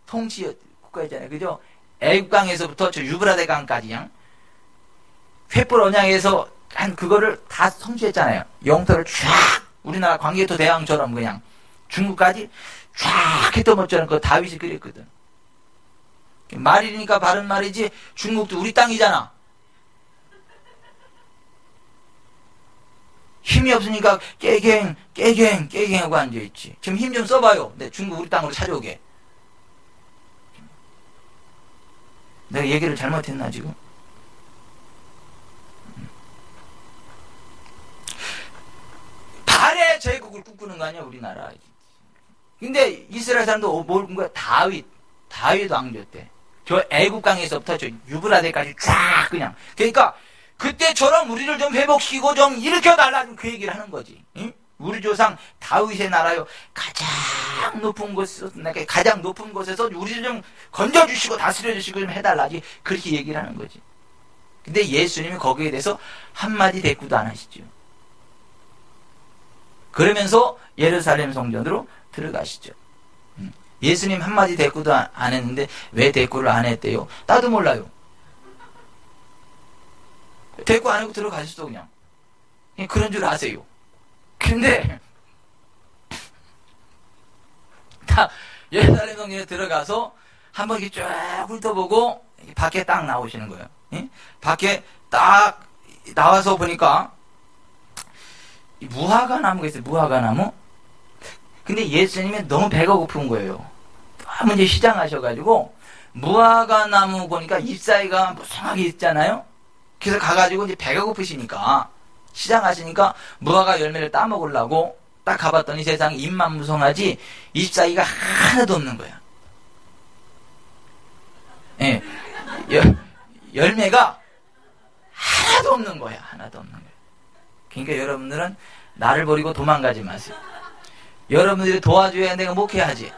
통치 국가였잖아요. 그죠? 애국강에서부터 저 유브라데 강까지 횃불 언양에서 한 그거를 다 성취했잖아요. 영토를 쫙 우리나라 광개토 대왕처럼 그냥 중국까지 쫙 했던 것처럼 그 다윗이 그랬거든. 말이니까 바른 말이지 중국도 우리 땅이잖아. 힘이 없으니까 깨갱 하고 앉아있지. 지금 힘 좀 써봐요. 네, 중국 우리 땅으로 찾아오게. 내가 얘기를 잘못했나 지금? 발의 제국을 꿈꾸는 거 아니야 우리나라. 근데 이스라엘 사람도 뭘 꾼 거야? 다윗 왕조 때. 저 애국강에서부터 저 유브라데까지 쫙 그냥. 그러니까 그때처럼 우리를 좀 회복시키고 좀 일으켜달라 그 얘기를 하는 거지. 응? 우리 조상 다윗의 나라요 가장 높은 곳에서 우리를 좀 건져주시고 다스려주시고 좀 해달라지 그렇게 얘기를 하는 거지. 근데 예수님이 거기에 대해서 한마디 대꾸도 안 하시죠. 그러면서 예루살렘 성전으로 들어가시죠. 예수님 한마디 대꾸도 안 했는데 왜 대꾸를 안 했대요? 나도 몰라요. 대꾸 안 하고 들어가셨어 그냥 그런 줄 아세요. 근데 다 예루살렘 성전에 들어가서 한번 이렇게 쫙 훑어보고 밖에 딱 나오시는 거예요. 밖에 딱 나와서 보니까 무화과 나무가 있어요. 무화과 나무. 근데 예수님이 너무 배가 고픈 거예요. 너무 이제 시장하셔가지고 무화과 나무 보니까 잎사귀가 무성하게 있잖아요. 그래서 가가지고 이제 배가 고프시니까 시장하시니까 무화과 열매를 따먹으려고 딱 가봤더니 세상에 잎만 무성하지 잎사귀가 하나도 없는 거야. 예, 열매가 하나도 없는 거야. 하나도 없는 거야. 그러니까 여러분들은 나를 버리고 도망가지 마세요. 여러분들이 도와줘야 내가 목회하지.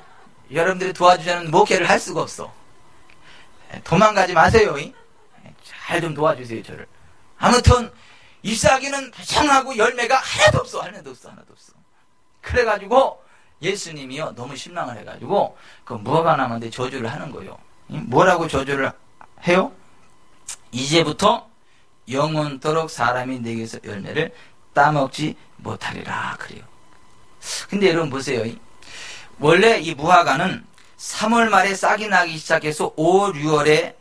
여러분들이 도와주지 않으면 목회를 할 수가 없어. 도망가지 마세요. 잘 좀 도와주세요 저를. 아무튼 잎사귀는 무성하고 열매가 하나도 없어. 그래가지고 예수님이요 너무 실망을 해가지고 그 무화과 나무한테 저주를 하는 거예요. 뭐라고 저주를 해요? 이제부터 영원토록 사람이 내게서 열매를 따먹지 못하리라 그래요. 근데 여러분 보세요. 원래 이 무화과는 3월 말에 싹이 나기 시작해서 5월, 6월에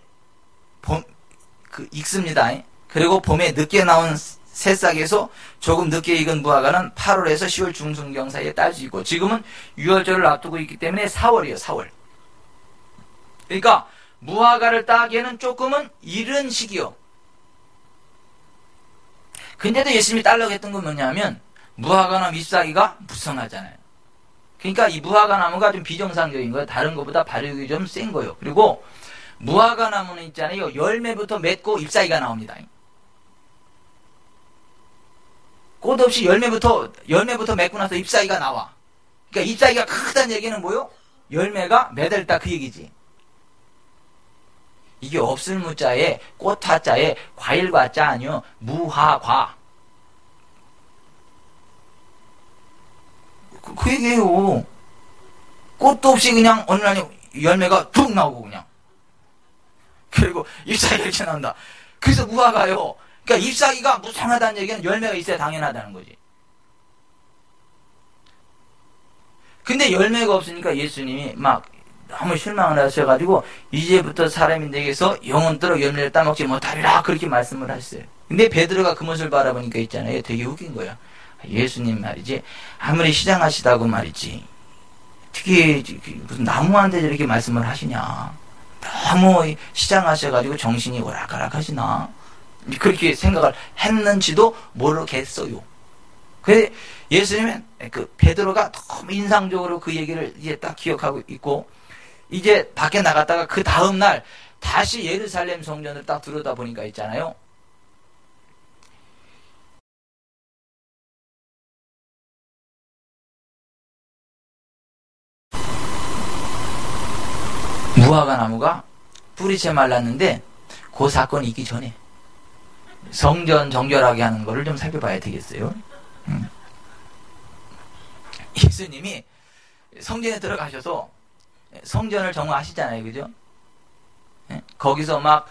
익습니다. 그리고 봄에 늦게 나온 새싹에서 조금 늦게 익은 무화과는 8월에서 10월 중순경 사이에 딸 수 있고 지금은 6월절을 앞두고 있기 때문에 4월이에요. 4월. 그러니까 무화과를 따기에는 조금은 이른 시기요. 근데도 예수님이 달라고 했던 건 뭐냐면 무화과나무 잎사귀가 무성하잖아요. 그러니까 이 무화과나무가 좀 비정상적인 거예요. 다른 것보다 발육이 좀 센 거예요. 그리고 무화과나무는 있잖아요. 열매부터 맺고 잎사귀가 나옵니다. 꽃 없이 열매부터 맺고 나서 잎사귀가 나와. 그러니까 잎사귀가 크다는 얘기는 뭐요? 열매가 맺을다 그 얘기지. 이게 없을 무자에 꽃화자에 과일과 자 아니요. 무화과. 그 얘기예요. 꽃도 없이 그냥 어느 날 열매가 툭 나오고 그냥. 그리고 잎사귀가 이렇게 나온다. 그래서 무화과요. 그러니까 잎사귀가 무성하다는 얘기는 열매가 있어야 당연하다는 거지. 근데 열매가 없으니까 예수님이 막 너무 실망을 하셔가지고 이제부터 사람인에게서 영원토록 열매를 따먹지 못하리라 그렇게 말씀을 하셨어요. 근데 베드로가 그 모습을 바라보니까 있잖아요. 되게 웃긴 거야. 예수님 말이지 아무리 시장하시다고 말이지 어떻게 무슨 나무한테 저렇게 말씀을 하시냐. 너무 시장하셔가지고 정신이 오락가락 하시나. 그렇게 생각을 했는지도 모르겠어요. 그래서 예수님은 그 베드로가 너무 인상적으로 그 얘기를 이제 딱 기억하고 있고 이제 밖에 나갔다가 그 다음 날 다시 예루살렘 성전을 딱 들여다 보니까 있잖아요. 무화과 나무가 뿌리채 말랐는데 그 사건이 있기 전에 성전 정결하게 하는 거를 좀 살펴봐야 되겠어요. 예수님이 성전에 들어가셔서 성전을 정화하시잖아요. 그죠? 거기서 막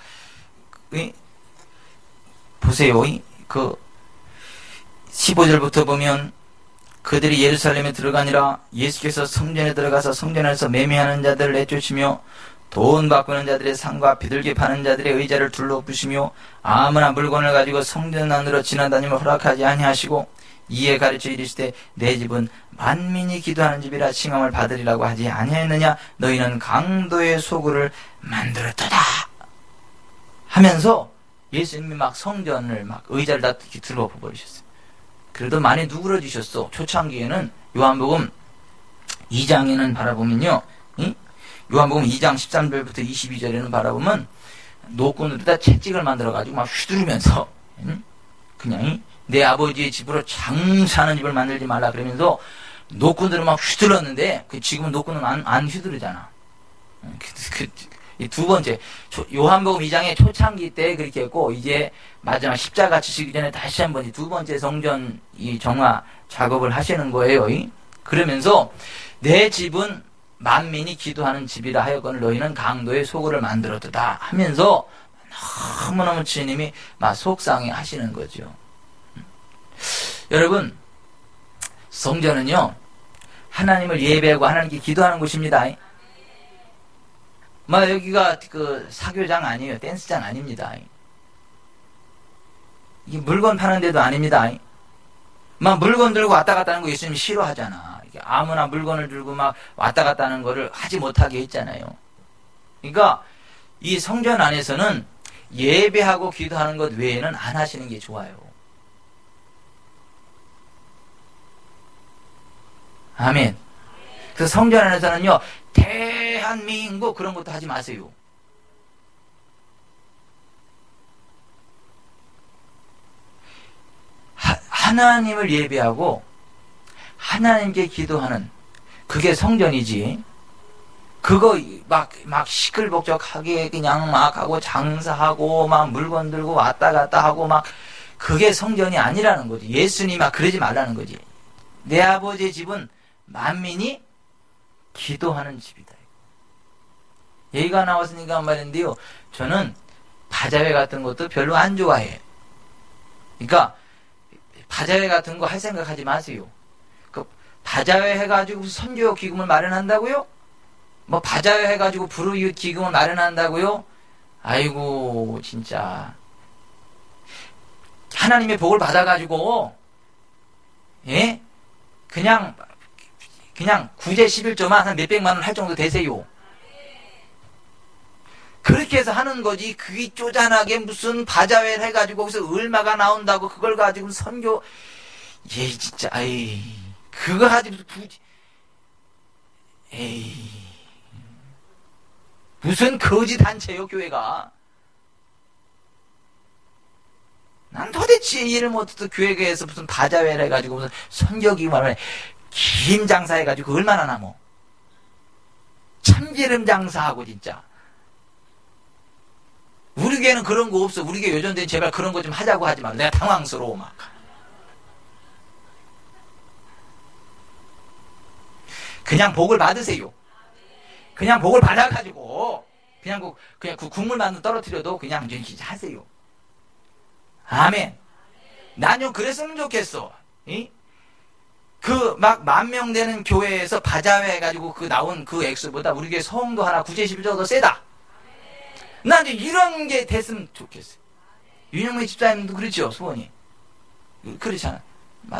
보세요. 그 15절부터 보면 그들이 예루살렘에 들어가니라 예수께서 성전에 들어가서 성전에서 매매하는 자들을 내쫓으며 돈 바꾸는 자들의 상과 비둘기 파는 자들의 의자를 둘러부시며 아무나 물건을 가지고 성전 안으로 지나다니며 허락하지 아니하시고 이에 가르쳐 이르시되 내 집은 만민이 기도하는 집이라 칭함을 받으리라고 하지 아니하였느냐. 너희는 강도의 소굴을 만들었도다 하면서 예수님이 막 성전을 막 의자를 다 둘러버리셨어요. 그래도 많이 누그러지셨어. 초창기에는 요한복음 2장에는 바라보면요. 요한복음 2장 13절부터 22절에는 바라보면 노끈으로다 채찍을 만들어가지고 막 휘두르면서 그냥 내 아버지의 집으로 장사하는 집을 만들지 말라 그러면서 노끈으로 막 휘둘렀는데 지금은 노끈은 안 휘두르잖아. 두 번째 요한복음 2장의 초창기 때 그렇게 했고 이제 마지막 십자가 지시기 전에 다시 한번 두 번째 성전 이 정화 작업을 하시는 거예요. 그러면서 내 집은 만민이 기도하는 집이라 하여건을 너희는 강도의 소굴을 만들었다 하면서 너무너무 주님이 막 속상해 하시는 거죠. 여러분 성전은요 하나님을 예배하고 하나님께 기도하는 곳입니다. 여기가 그 사교장 아니에요. 댄스장 아닙니다. 이게 물건 파는 데도 아닙니다. 물건 들고 왔다 갔다 하는 거 예수님이 싫어하잖아. 아무나 물건을 들고 막 왔다 갔다 하는 거를 하지 못하게 했잖아요. 그러니까 이 성전 안에서는 예배하고 기도하는 것 외에는 안 하시는 게 좋아요. 아멘. 그래서 성전 안에서는요 대한민국 그런 것도 하지 마세요. 하나님을 예배하고 하나님께 기도하는 그게 성전이지. 그거 막 시끌벅적하게 그냥 막 하고 장사하고 막 물건 들고 왔다 갔다 하고 막 그게 성전이 아니라는 거지. 예수님이 막 그러지 말라는 거지. 내 아버지의 집은 만민이 기도하는 집이다. 얘기가 나왔으니까 말인데요. 저는 바자회 같은 것도 별로 안 좋아해요. 그러니까 바자회 같은 거 할 생각하지 마세요. 그 바자회 해가지고 선교 기금을 마련한다고요? 바자회 해가지고 불우이웃 기금을 마련한다고요? 아이고 진짜 하나님의 복을 받아가지고 예? 그냥 구제 11조만 한 몇백만 원 할 정도 되세요. 그렇게 해서 하는 거지. 그게 쪼잔하게 무슨 바자회를 해가지고 거기서 얼마가 나온다고 그걸 가지고 선교, 에이, 진짜, 에이, 그거 가지고 굳이, 에이, 무슨 거지 단체요, 교회가. 난 도대체 이해를 못해서 교회에서 무슨 바자회를 해가지고 무슨 선교기만 기름 장사해가지고 얼마나 남어. 참기름 장사하고 진짜. 우리 교회는 그런 거 없어. 우리 교회 요즘에 제발 그런 거 좀 하자고 하지 마. 내가 당황스러워 막. 그냥 복을 받으세요. 그냥 복을 받아가지고 그냥 그 국물만 떨어뜨려도 그냥 진짜 하세요. 아멘. 난 좀 그랬으면 좋겠어. 그 막 10,000명 되는 교회에서 바자회 해가지고 그 나온 그 액수보다 우리 교회 성도 하나 구제십조가 더 세다. 난 이런 게 됐으면 좋겠어. 윤영미 집사님도 그렇죠, 소원이. 그렇잖아.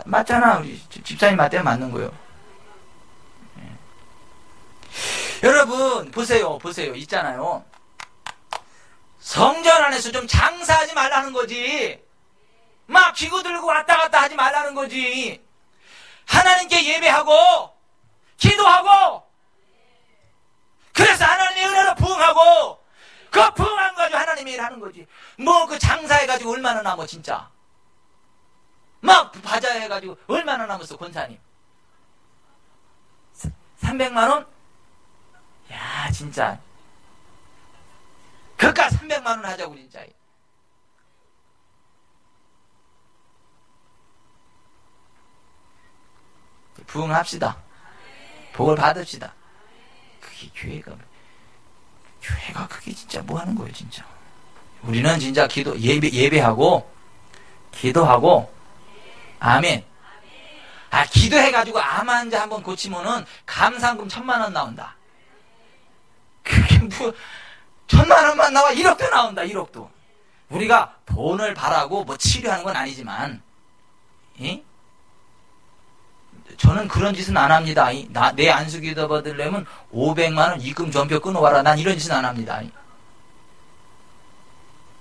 맞잖아. 우리 집사님 맞대면 맞는 거예요. 여러분 보세요. 있잖아요. 성전 안에서 좀 장사하지 말라는 거지. 막 기구 들고 왔다 갔다 하지 말라는 거지. 하나님께 예배하고 기도하고 그래서 하나님의 은혜로 부응하고 그 부응한 가지고 하나님의 일을 하는 거지. 뭐 그 장사해가지고 얼마나 남어 진짜. 막 바자해가지고 얼마나 남았어 권사님. 300만 원? 야 진짜 그깟 300만 원 하자고 진짜. 부응합시다. 복을 받읍시다. 그게 교회가 그게 진짜 뭐 하는 거예요 진짜. 우리는 진짜 예배하고 기도하고 아멘. 기도해가지고 암 환자 한번 고치면은 감사한금 1,000,000원 나온다. 그게 뭐 1,000,000원만 나와 1억도 나온다. 1억도. 우리가 돈을 바라고 뭐 치료하는 건 아니지만 저는 그런 짓은 안 합니다. 내 안수기도 받으려면 500만 원 입금 전표 끊어와라. 난 이런 짓은 안 합니다.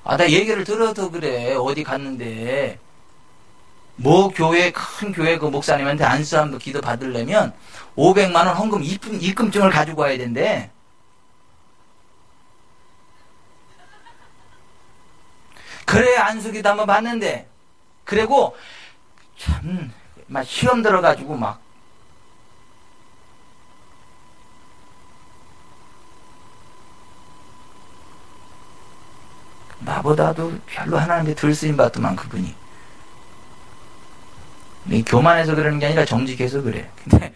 나 얘기를 들어도 그래. 어디 갔는데 뭐 큰 교회 그 목사님한테 안수함도 기도 받으려면 500만 원 헌금 입금증을 가지고 와야 된대. 그래 안수기도 한번 받는데. 그리고 참 막 시험 들어가지고 막 나보다도 별로 하나님께 덜 쓰임 받더만 그분이. 교만해서 그러는 게 아니라 정직해서 그래. 근데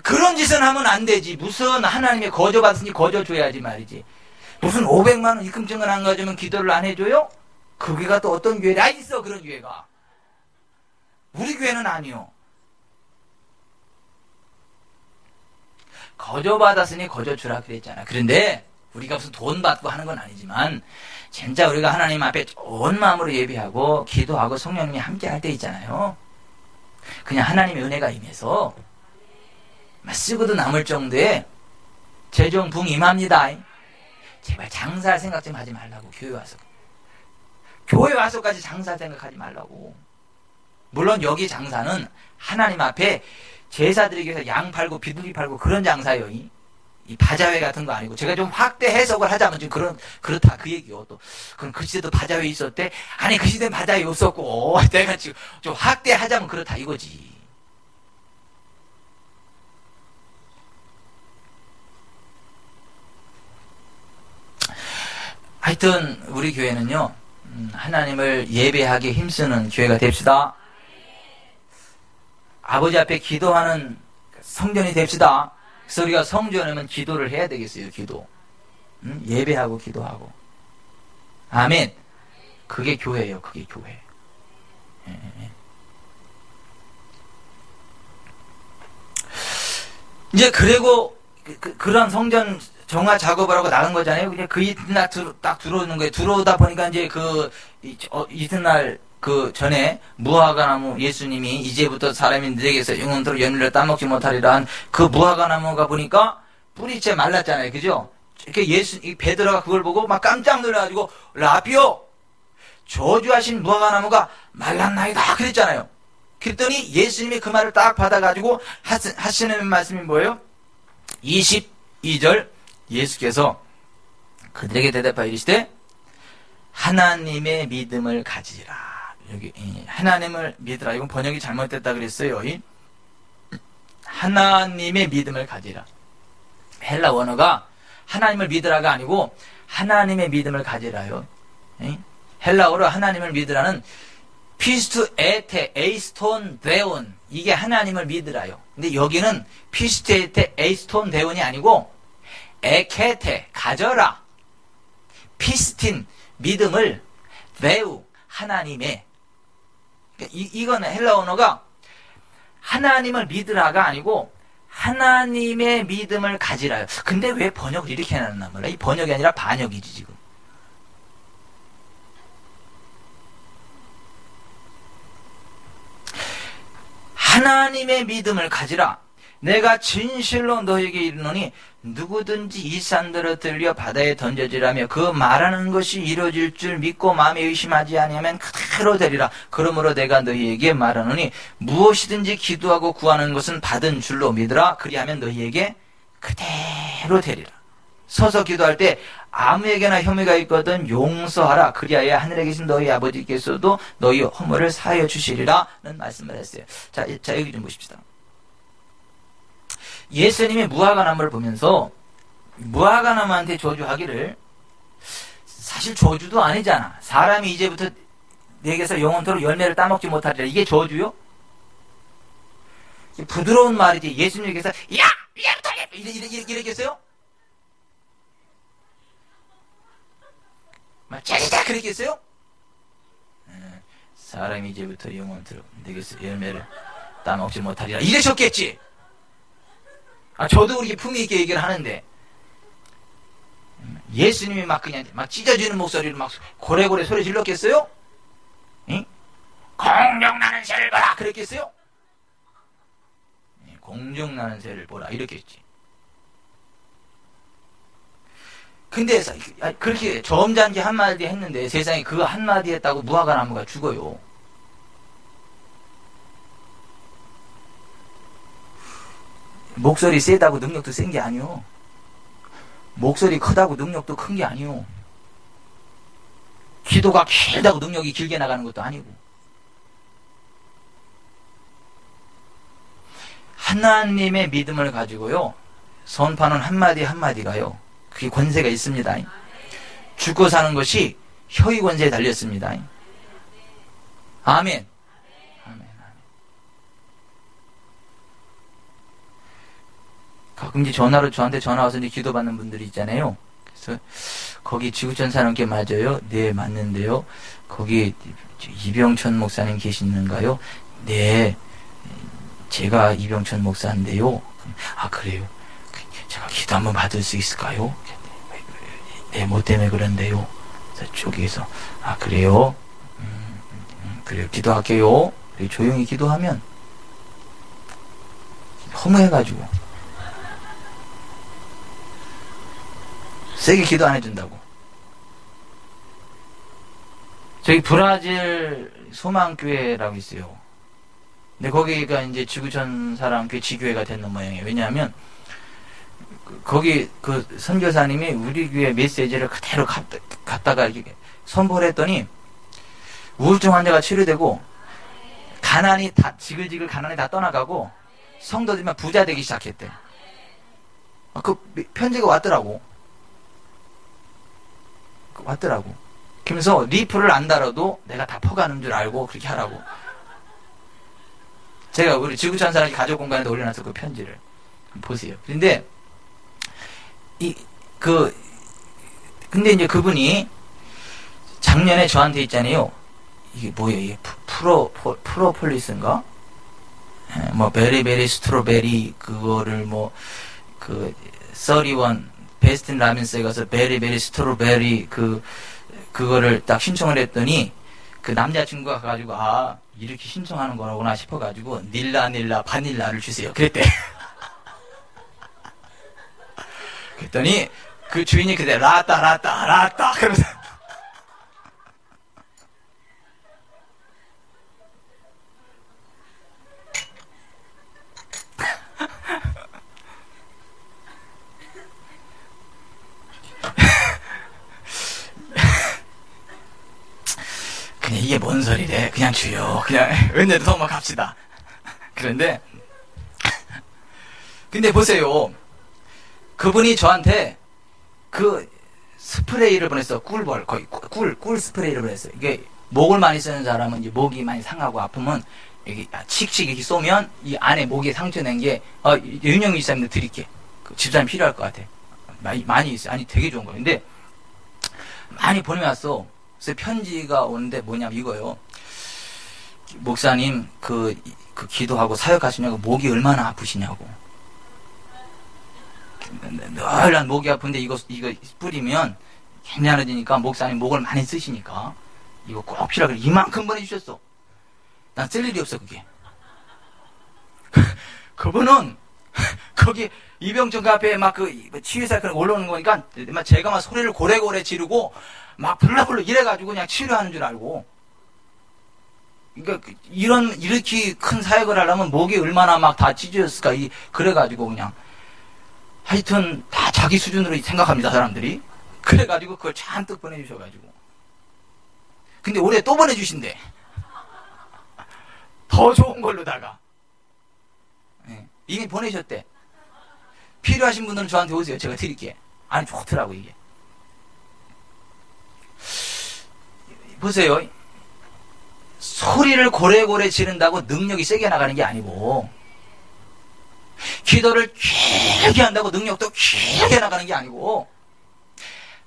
그런 짓은 하면 안 되지. 무슨 하나님의 거저 받으니 거저 줘야지 말이지. 무슨 500만 원 입금증을 안 가져오면 기도를 안 해줘요? 그 교회가 또 어떤 교회라 있어 그런 교회가. 우리 교회는 아니요. 거저 받았으니 거저 주라 그랬잖아. 그런데 우리가 무슨 돈 받고 하는 건 아니지만 진짜 우리가 하나님 앞에 온 마음으로 예배하고 기도하고 성령님이 함께 할 때 있잖아요. 그냥 하나님의 은혜가 임해서 쓰고도 남을 정도의 재정 붕 임합니다. 제발 장사할 생각 좀 하지 말라고. 교회 와서까지 장사할 생각하지 말라고. 물론 여기 장사는 하나님 앞에 제사 드리기 위해서 양 팔고 비둘기 팔고 그런 장사예요. 이 바자회 같은 거 아니고. 제가 좀 확대 해석을 하자면 좀 그렇다 그 얘기요. 또 그럼 그 시대도 바자회 있었대? 아니 그 시대는 바자회 없었고 내가 지금 좀 확대하자면 그렇다 이거지. 하여튼 우리 교회는요 하나님을 예배하기 힘쓰는 교회가 됩시다. 아버지 앞에 기도하는 성전이 됩시다. 그래서 우리가 성전에는 기도를 해야 되겠어요. 기도. 예배하고 기도하고. 아멘. 그게 교회예요. 그게 교회. 이제 그리고 그런 성전 정화 작업을 하고 나간 거잖아요. 그냥 그 이튿날 딱 들어오는 거예요. 들어오다 보니까 이제 이튿날 그 전에 무화과나무 예수님이 이제부터 사람이 너에게서 영원토록 연일로 따먹지 못하리라 한 그 무화과나무가 보니까 뿌리채 말랐잖아요. 그죠? 이렇게 베드로가 그걸 보고 막 깜짝 놀라가지고, 라비오! 저주하신 무화과나무가 말랐나이다. 그랬잖아요. 그랬더니 예수님이 그 말을 딱 받아가지고 하시는 말씀이 뭐예요? 22절 예수께서 그들에게 대답하여 이르시되 하나님의 믿음을 가지라. 여기 하나님을 믿으라. 이건 번역이 잘못됐다 그랬어요. 하나님의 믿음을 가지라. 헬라 원어가 하나님을 믿으라가 아니고 하나님의 믿음을 가지라요. 헬라어로 하나님을 믿으라는 피스투 에테 에이스톤 데온, 이게 하나님을 믿으라요. 근데 여기는 피스투 에테 에이스톤 데온이 아니고 에케테 가져라, 피스틴 믿음을, 데우 하나님의, 이거는 헬라 언어가 하나님을 믿으라가 아니고 하나님의 믿음을 가지라요. 근데 왜 번역을 이렇게 해놨나 몰라. 이 번역이 아니라 반역이지 지금. 하나님의 믿음을 가지라. 내가 진실로 너에게 이르노니 누구든지 이 산들을 들려 바다에 던져지라며 그 말하는 것이 이루어질 줄 믿고 마음에 의심하지 아니하면 그대로 되리라. 그러므로 내가 너희에게 말하노니 무엇이든지 기도하고 구하는 것은 받은 줄로 믿으라. 그리하면 너희에게 그대로 되리라. 서서 기도할 때 아무에게나 혐의가 있거든 용서하라. 그리하여 하늘에 계신 너희 아버지께서도 너희 허물을 사하여 주시리라는 말씀을 했어요. 자, 여기 좀 보십시다. 예수님이 무화과나무를 보면서 무화과나무한테 저주하기를, 사실 저주도 아니잖아. 사람이 이제부터 내게서 영원토록 열매를 따먹지 못하리라. 이게 저주요? 부드러운 말이지. 예수님께서 야! 이랬겠어요? 막 짜리자 그랬겠어요? 사람이 이제부터 영원토록 내게서 열매를 따먹지 못하리라. 이러셨겠지? 저도 그렇게 품위 있게 얘기를 하는데, 예수님이 막 그냥 막 찢어지는 목소리로 막 고래고래 소리 질렀겠어요? 응? 공중나는 새를 보라! 그랬겠어요? 공중나는 새를 보라. 이랬겠지. 근데 그렇게 점잖게 한마디 했는데 세상에 그 한마디 했다고 무화과나무가 죽어요. 목소리 세다고 능력도 센 게 아니요. 목소리 크다고 능력도 큰 게 아니요. 기도가 길다고 능력이 길게 나가는 것도 아니고. 하나님의 믿음을 가지고요, 선포하는 한마디 한마디가요, 그게 권세가 있습니다. 죽고 사는 것이 혀의 권세에 달렸습니다. 아멘. 가끔 이제 전화로 저한테 전화 와서 이제 기도받는 분들이 있잖아요. 그래서 거기 지구촌 사람께 맞아요? 네, 맞는데요. 거기 이병천 목사님 계시는가요? 네, 제가 이병천 목사인데요. 아, 그래요? 제가 기도 한번 받을 수 있을까요? 네, 뭐 때문에 그런데요? 저기에서 아, 그래요? 그래요, 기도할게요. 조용히 기도하면 허무해가지고 세게 기도 안 해준다고. 저기 브라질 소망교회라고 있어요. 근데 거기가 이제 지구촌 사람 교회 지교회가 됐는 모양이에요. 왜냐하면 거기 그 선교사님이 우리 교회 메시지를 그대로 갖다가 이렇게 선포를 했더니 우울증 환자가 치료되고 가난이 다 지글지글 가난이 다 떠나가고 성도들만 부자 되기 시작했대. 그 편지가 왔더라고. 그러면서 리플을 안 달아도 내가 다 퍼가는 줄 알고 그렇게 하라고. 제가 우리 지구촌 사람 가족 공간에다 올려놨어, 그 편지를. 보세요. 근데 근데 이제 그분이 작년에 저한테 있잖아요. 이게 뭐예요? 이게 프로폴리스인가? 뭐 베리베리 스트로베리 그거를 뭐 그 31 베스틴 라면스에 가서 베리베리 스트로베리 그거를 딱 신청을 했더니 그 남자친구가 가가지고 아, 이렇게 신청하는 거라구나 싶어가지고 닐라 바닐라를 주세요. 그랬대. 그랬더니 그 주인이 그때 라따 라따 라따 그러면서 그냥 이게 뭔 소리래. 그냥 주요. 그냥 은혜도 넘어갑시다. 그런데 근데 보세요. 그분이 저한테 그 스프레이를 보냈어. 꿀벌, 거의 꿀 스프레이를 보냈어요. 이게 목을 많이 쓰는 사람은 이제 목이 많이 상하고 아프면 여기 칙칙 이렇게 쏘면 이 안에 목에 상처 낸 게 윤영이 집사님도 드릴게. 그 집사님 필요할 것 같아. 많이 있어요. 아니 되게 좋은 거예요. 근데 많이 보내왔어. 그래서 편지가 오는데 뭐냐면 이거요. 목사님 그 기도하고 사역하시냐고 목이 얼마나 아프시냐고. 늘 난 목이 아픈데 이거 뿌리면 괜찮아지니까 목사님 목을 많이 쓰시니까 이거 꼭 필요하게 이만큼 보내주셨어. 난 쓸 일이 없어 그게. 그분은 거기 이병철 카페에 막 그 치유사 올라오는 거니까 제가 막 소리를 고래고래 지르고 막 불러불러 이래가지고 그냥 치료하는 줄 알고. 그러니까 이렇게 큰 사역을 하려면 목이 얼마나 막 다 찢어졌을까 그래가지고 그냥 하여튼 다 자기 수준으로 생각합니다 사람들이. 그래가지고 그걸 잔뜩 보내주셔가지고. 근데 올해 또 보내주신대. 더 좋은 걸로다가. 네. 이미 보내셨대. 필요하신 분들은 저한테 오세요. 제가 드릴게. 아니 좋더라고 이게. 보세요. 소리를 고래고래 지른다고 능력이 세게 나가는 게 아니고, 기도를 길게 한다고 능력도 길게 나가는 게 아니고,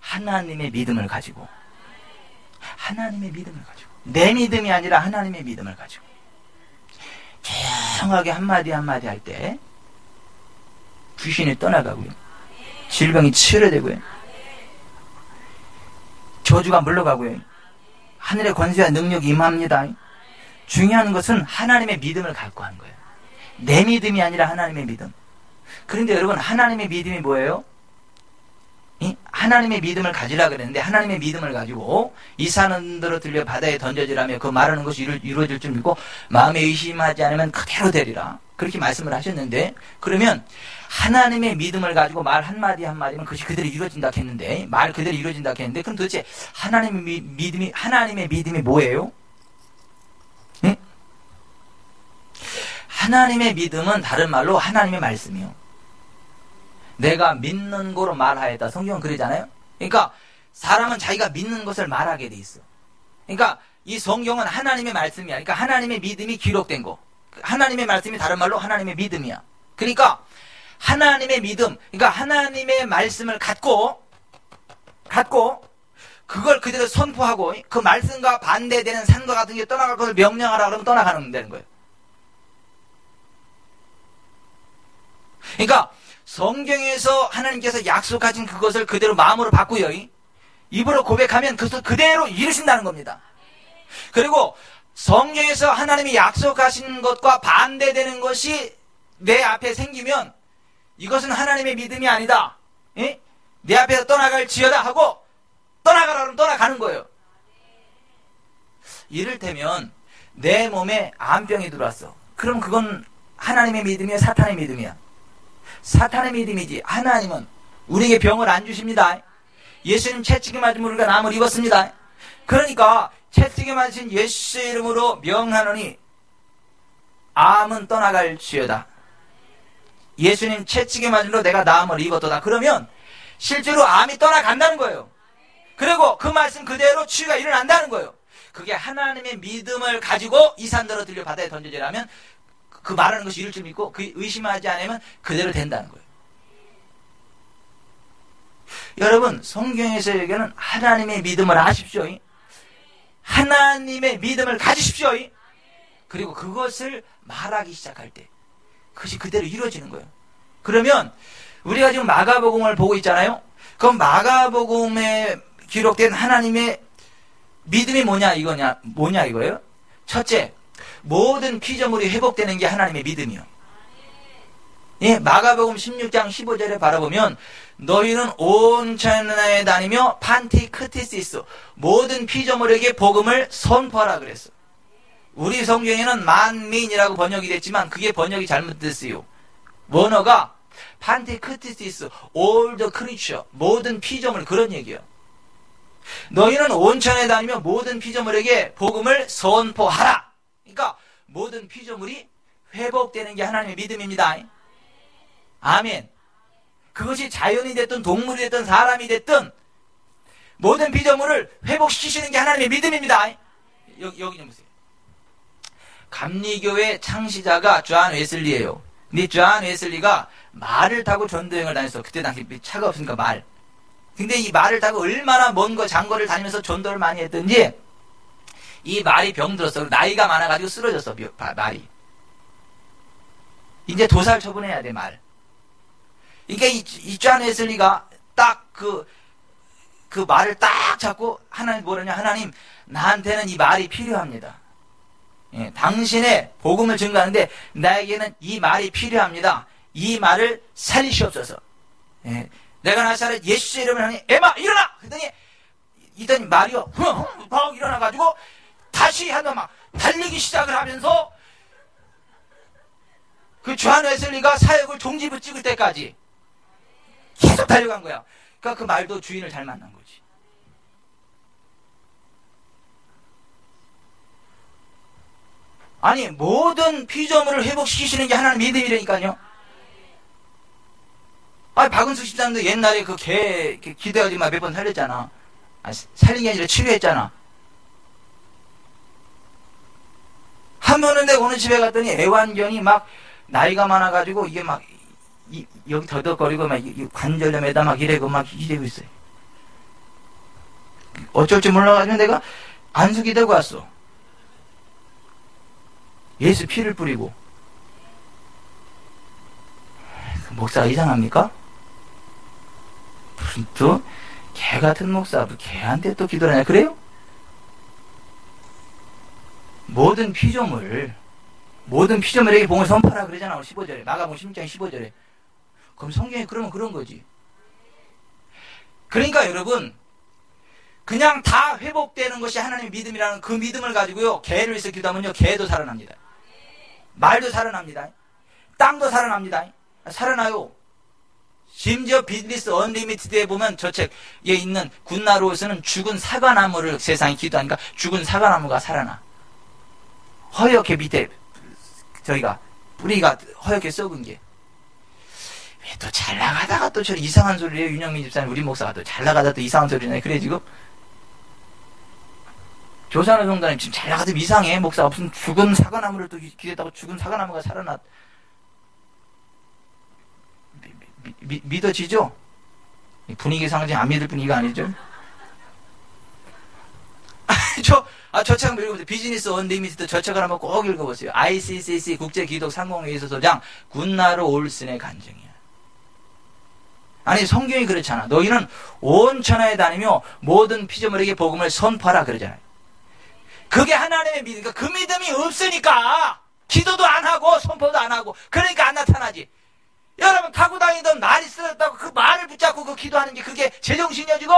하나님의 믿음을 가지고, 내 믿음이 아니라 하나님의 믿음을 가지고 조용하게 한마디 한마디 할 때 귀신이 떠나가고요, 질병이 치료되고요, 저주가 물러가고요, 하늘의 권세와 능력이 임합니다. 중요한 것은 하나님의 믿음을 갖고 하는 거예요. 내 믿음이 아니라 하나님의 믿음. 그런데 여러분, 하나님의 믿음이 뭐예요? 하나님의 믿음을 가지라 그랬는데, 하나님의 믿음을 가지고 이 산들로 들려 바다에 던져지라며 그 말하는 것이 이루어질 줄 믿고 마음에 의심하지 않으면 그대로 되리라, 그렇게 말씀을 하셨는데, 그러면 하나님의 믿음을 가지고 말 한마디 한마디면 그것이 그대로 이루어진다 했는데, 말 그대로 이루어진다 했는데, 그럼 도대체 하나님의 믿음이 뭐예요? 응? 하나님의 믿음은 다른 말로 하나님의 말씀이요. 내가 믿는 거로 말하였다. 성경은 그러잖아요. 그러니까 사람은 자기가 믿는 것을 말하게 돼 있어. 그러니까 이 성경은 하나님의 말씀이야. 그러니까 하나님의 믿음이 기록된 거. 하나님의 말씀이 다른 말로 하나님의 믿음이야. 그러니까 하나님의 믿음, 그러니까 하나님의 말씀을 갖고 그걸 그대로 선포하고, 그 말씀과 반대되는 산과 같은 게 떠나갈 것을 명령하라 그러면 떠나가는 되는 거예요. 그러니까 성경에서 하나님께서 약속하신 그것을 그대로 마음으로 받고요, 입으로 고백하면 그것을 그대로 이루신다는 겁니다. 그리고 성경에서 하나님이 약속하신 것과 반대되는 것이 내 앞에 생기면 이것은 하나님의 믿음이 아니다, 내 앞에서 떠나갈지어다 하고 떠나가라 그러면 떠나가는 거예요. 이를테면 내 몸에 암병이 들어왔어. 그럼 그건 하나님의 믿음이야, 사탄의 믿음이야? 사탄의 믿음이지. 하나님은 우리에게 병을 안 주십니다. 예수님 채찍에 맞은 우리가 남을 입었습니다. 그러니까 채찍에 맞으신 예수의 이름으로 명하노니 암은 떠나갈지어다. 예수님 채찍에 맞으로 내가 나음을 입었도다. 그러면 실제로 암이 떠나간다는 거예요. 그리고 그 말씀 그대로 치유가 일어난다는 거예요. 그게 하나님의 믿음을 가지고 이 산더러 들려 바다에 던져지라면 그 말하는 것이 이룰 줄 믿고 그 의심하지 않으면 그대로 된다는 거예요. 여러분, 성경에서 얘기하는 하나님의 믿음을 하십시오. 하나님의 믿음을 가지십시오. 그리고 그것을 말하기 시작할 때 그것이 그대로 이루어지는 거예요. 그러면 우리가 지금 마가복음을 보고 있잖아요. 그럼 마가복음에 기록된 하나님의 믿음이 뭐냐 이거예요? 첫째, 모든 피조물이 회복되는 게 하나님의 믿음이요. 예, 마가복음 16장 15절에 바라보면 너희는 온 천하에 다니며 판티크티시스 모든 피조물에게 복음을 선포하라 그랬어. 우리 성경에는 만민이라고 번역이 됐지만 그게 번역이 잘못됐어요. 원어가 판티크티시스 all the creature 모든 피조물 그런 얘기예요. 너희는 온 천하에 다니며 모든 피조물에게 복음을 선포하라. 그러니까 모든 피조물이 회복되는 게 하나님의 믿음입니다. 아멘. 그것이 자연이 됐든 동물이 됐든 사람이 됐든 모든 피조물을 회복시키시는 게 하나님의 믿음입니다. 여기 좀 보세요. 감리교회 창시자가 존 웨슬리예요. 근데 존 웨슬리가 말을 타고 전도여행을 다녔어. 그때 당시 차가 없으니까 말. 근데 이 말을 타고 얼마나 먼 거 장거리를 다니면서 전도를 많이 했던지 이 말이 병들었어. 나이가 많아가지고 쓰러졌어. 말이. 이제 도살 처분해야 돼 말. 그러니까 이 존 웨슬리가 딱 그 말을 딱 잡고 하나님 뭐라냐 하나님 나한테는 이 말이 필요합니다. 예, 당신의 복음을 증거하는데 나에게는 이 말이 필요합니다. 이 말을 살리시옵소서. 예, 내가 나사렛 예수의 이름을 하니 에마 일어나! 그랬더니 말이요 펑 일어나가지고 다시 한번 막 달리기 시작을 하면서 그 존 웨슬리가 사역을 종지부 찍을 때까지 계속 달려간 거야. 그러니까 그 말도 주인을 잘 만난 거지. 아니 모든 피조물을 회복시키시는 게 하나님 믿음이라니까요. 아니 박은숙 집사님도 옛날에 그 개 기대가지고 몇 번 살렸잖아. 살린 게 아니라 치료했잖아. 한 번은 내가 어느 집에 갔더니 애완견이 막 나이가 많아가지고 이게 막 여기 더덕거리고 막 관절염에다 막 이래고 있어요. 어쩔 줄 몰라가지고 내가 안수기 들고 왔어. 예수 피를 뿌리고. 목사가 이상합니까? 무슨 또 개 같은 목사 개한테 또 기도를 하냐 그래요? 모든 피조물에게 복음을 선포하라 그러잖아. 15절에 마가복음 16장 15절에. 그럼 성경에 그러면 그런 거지. 그러니까 여러분 그냥 다 회복되는 것이 하나님의 믿음이라는 그 믿음을 가지고요 개를 위해서 기도하면요 개도 살아납니다. 말도 살아납니다. 땅도 살아납니다. 살아나요. 심지어 비즈니스 언리미티드에 보면 저 책에 있는 굿나루에서는 죽은 사과나무를 세상에 기도하니까 죽은 사과나무가 살아나. 허옇게 밑에 저희가 뿌리가 허옇게 썩은 게. 왜 또 잘 나가다가 또 저 이상한 소리를 해요. 윤영민 집사님 우리 목사가 또 잘 나가다 또 이상한 소리를 해. 그래 지금 조선의 성도님 지금 잘 나가도 이상해. 목사가 무슨 죽은 사과나무를 또 기대다가 죽은 사과나무가 살아나. 믿어지죠? 분위기 상징 안 믿을 분위기가 아니죠? 저 책 한번 읽어보세요. 비즈니스 언리미티드 저 책을 한번 꼭 읽어보세요. ICCC 국제기독 상공회의 소장 굿나루 올슨의 간증이야. 아니 성경이 그렇잖아. 너희는 온 천하에 다니며 모든 피조물에게 복음을 선포하라 그러잖아요. 그게 하나님의 믿음이니까 그 믿음이 없으니까 기도도 안 하고 선포도 안 하고 그러니까 안 나타나지. 여러분 타고 다니던 말이 쓰러졌다고 그 말을 붙잡고 그 기도하는 게 그게 제정신이야 지금?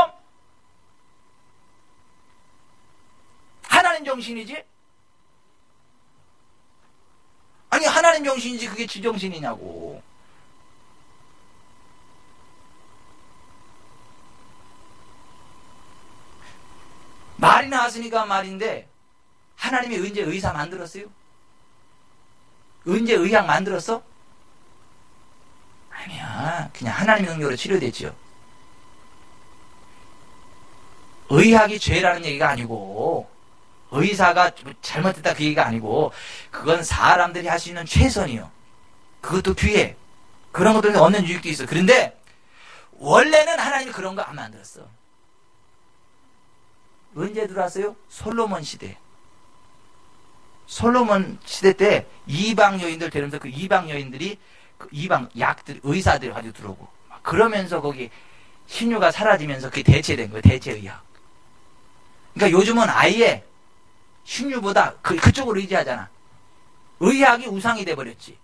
하나님 정신이지? 아니 하나님 정신이지 그게 지정신이냐고. 말이 나왔으니까 말인데 하나님이 언제 의사 만들었어요? 언제 의학 만들었어? 아니야. 그냥 하나님의 능력으로 치료됐지요. 의학이 죄라는 얘기가 아니고 의사가 잘못했다 그 얘기가 아니고 그건 사람들이 할 수 있는 최선이요. 그것도 뒤에 그런 것들을 얻는 유익도 있어. 그런데 원래는 하나님이 그런 거 안 만들었어. 언제 들어왔어요? 솔로몬 시대. 솔로몬 시대 때 이방 여인들 데리면서 그 이방 여인들이 그 이방 약들 의사들 가지고 들어오고 그러면서 거기 신유가 사라지면서 그게 대체된 거예요. 대체의학. 그러니까 요즘은 아예 신유보다 그쪽으로 의지하잖아. 의학이 우상이 돼버렸지.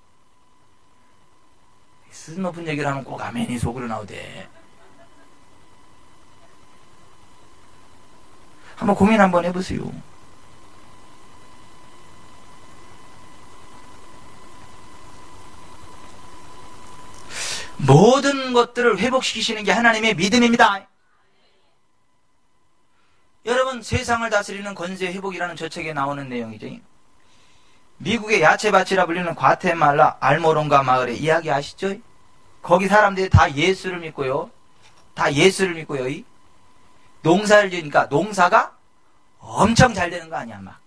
수준 높은 얘기를 하면 꼭 아멘이 속으로 나오대. 한번 고민 한번 해보세요. 모든 것들을 회복시키시는 게 하나님의 믿음입니다. 여러분, 세상을 다스리는 권세 회복이라는 저 책에 나오는 내용이죠. 미국의 야채밭이라 불리는 과테말라 알모론가 마을의 이야기 아시죠? 거기 사람들이 다 예수를 믿고요. 다 예수를 믿고요. 농사를 지으니까 농사가 엄청 잘 되는 거 아니야, 막.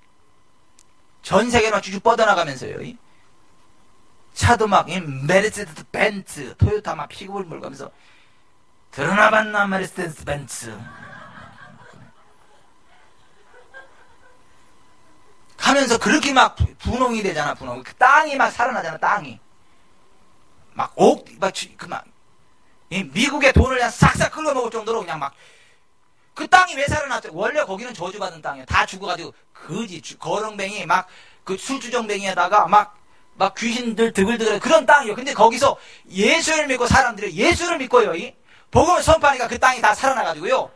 전 세계로 쭉쭉 뻗어나가면서요. 차도 막, 메르세데스 벤츠, 토요타 막 피급을 몰고 가면서, 드러나봤나, 메르세데스 벤츠. 하면서 그렇게 막 분홍이 되잖아, 분홍. 그 땅이 막 살아나잖아, 땅이. 막, 미국의 돈을 그냥 싹싹 긁어먹을 정도로 그냥 막, 그 땅이 왜 살아났죠? 원래 거기는 저주받은 땅이에요. 다 죽어가지고, 거렁뱅이, 막, 그 술주정뱅이에다가 막 귀신들 드글드글 그런 땅이에요. 근데 거기서 예수를 믿고 사람들이 예수를 믿고요. 복음을 선포하니까 그 땅이 다 살아나가지고요.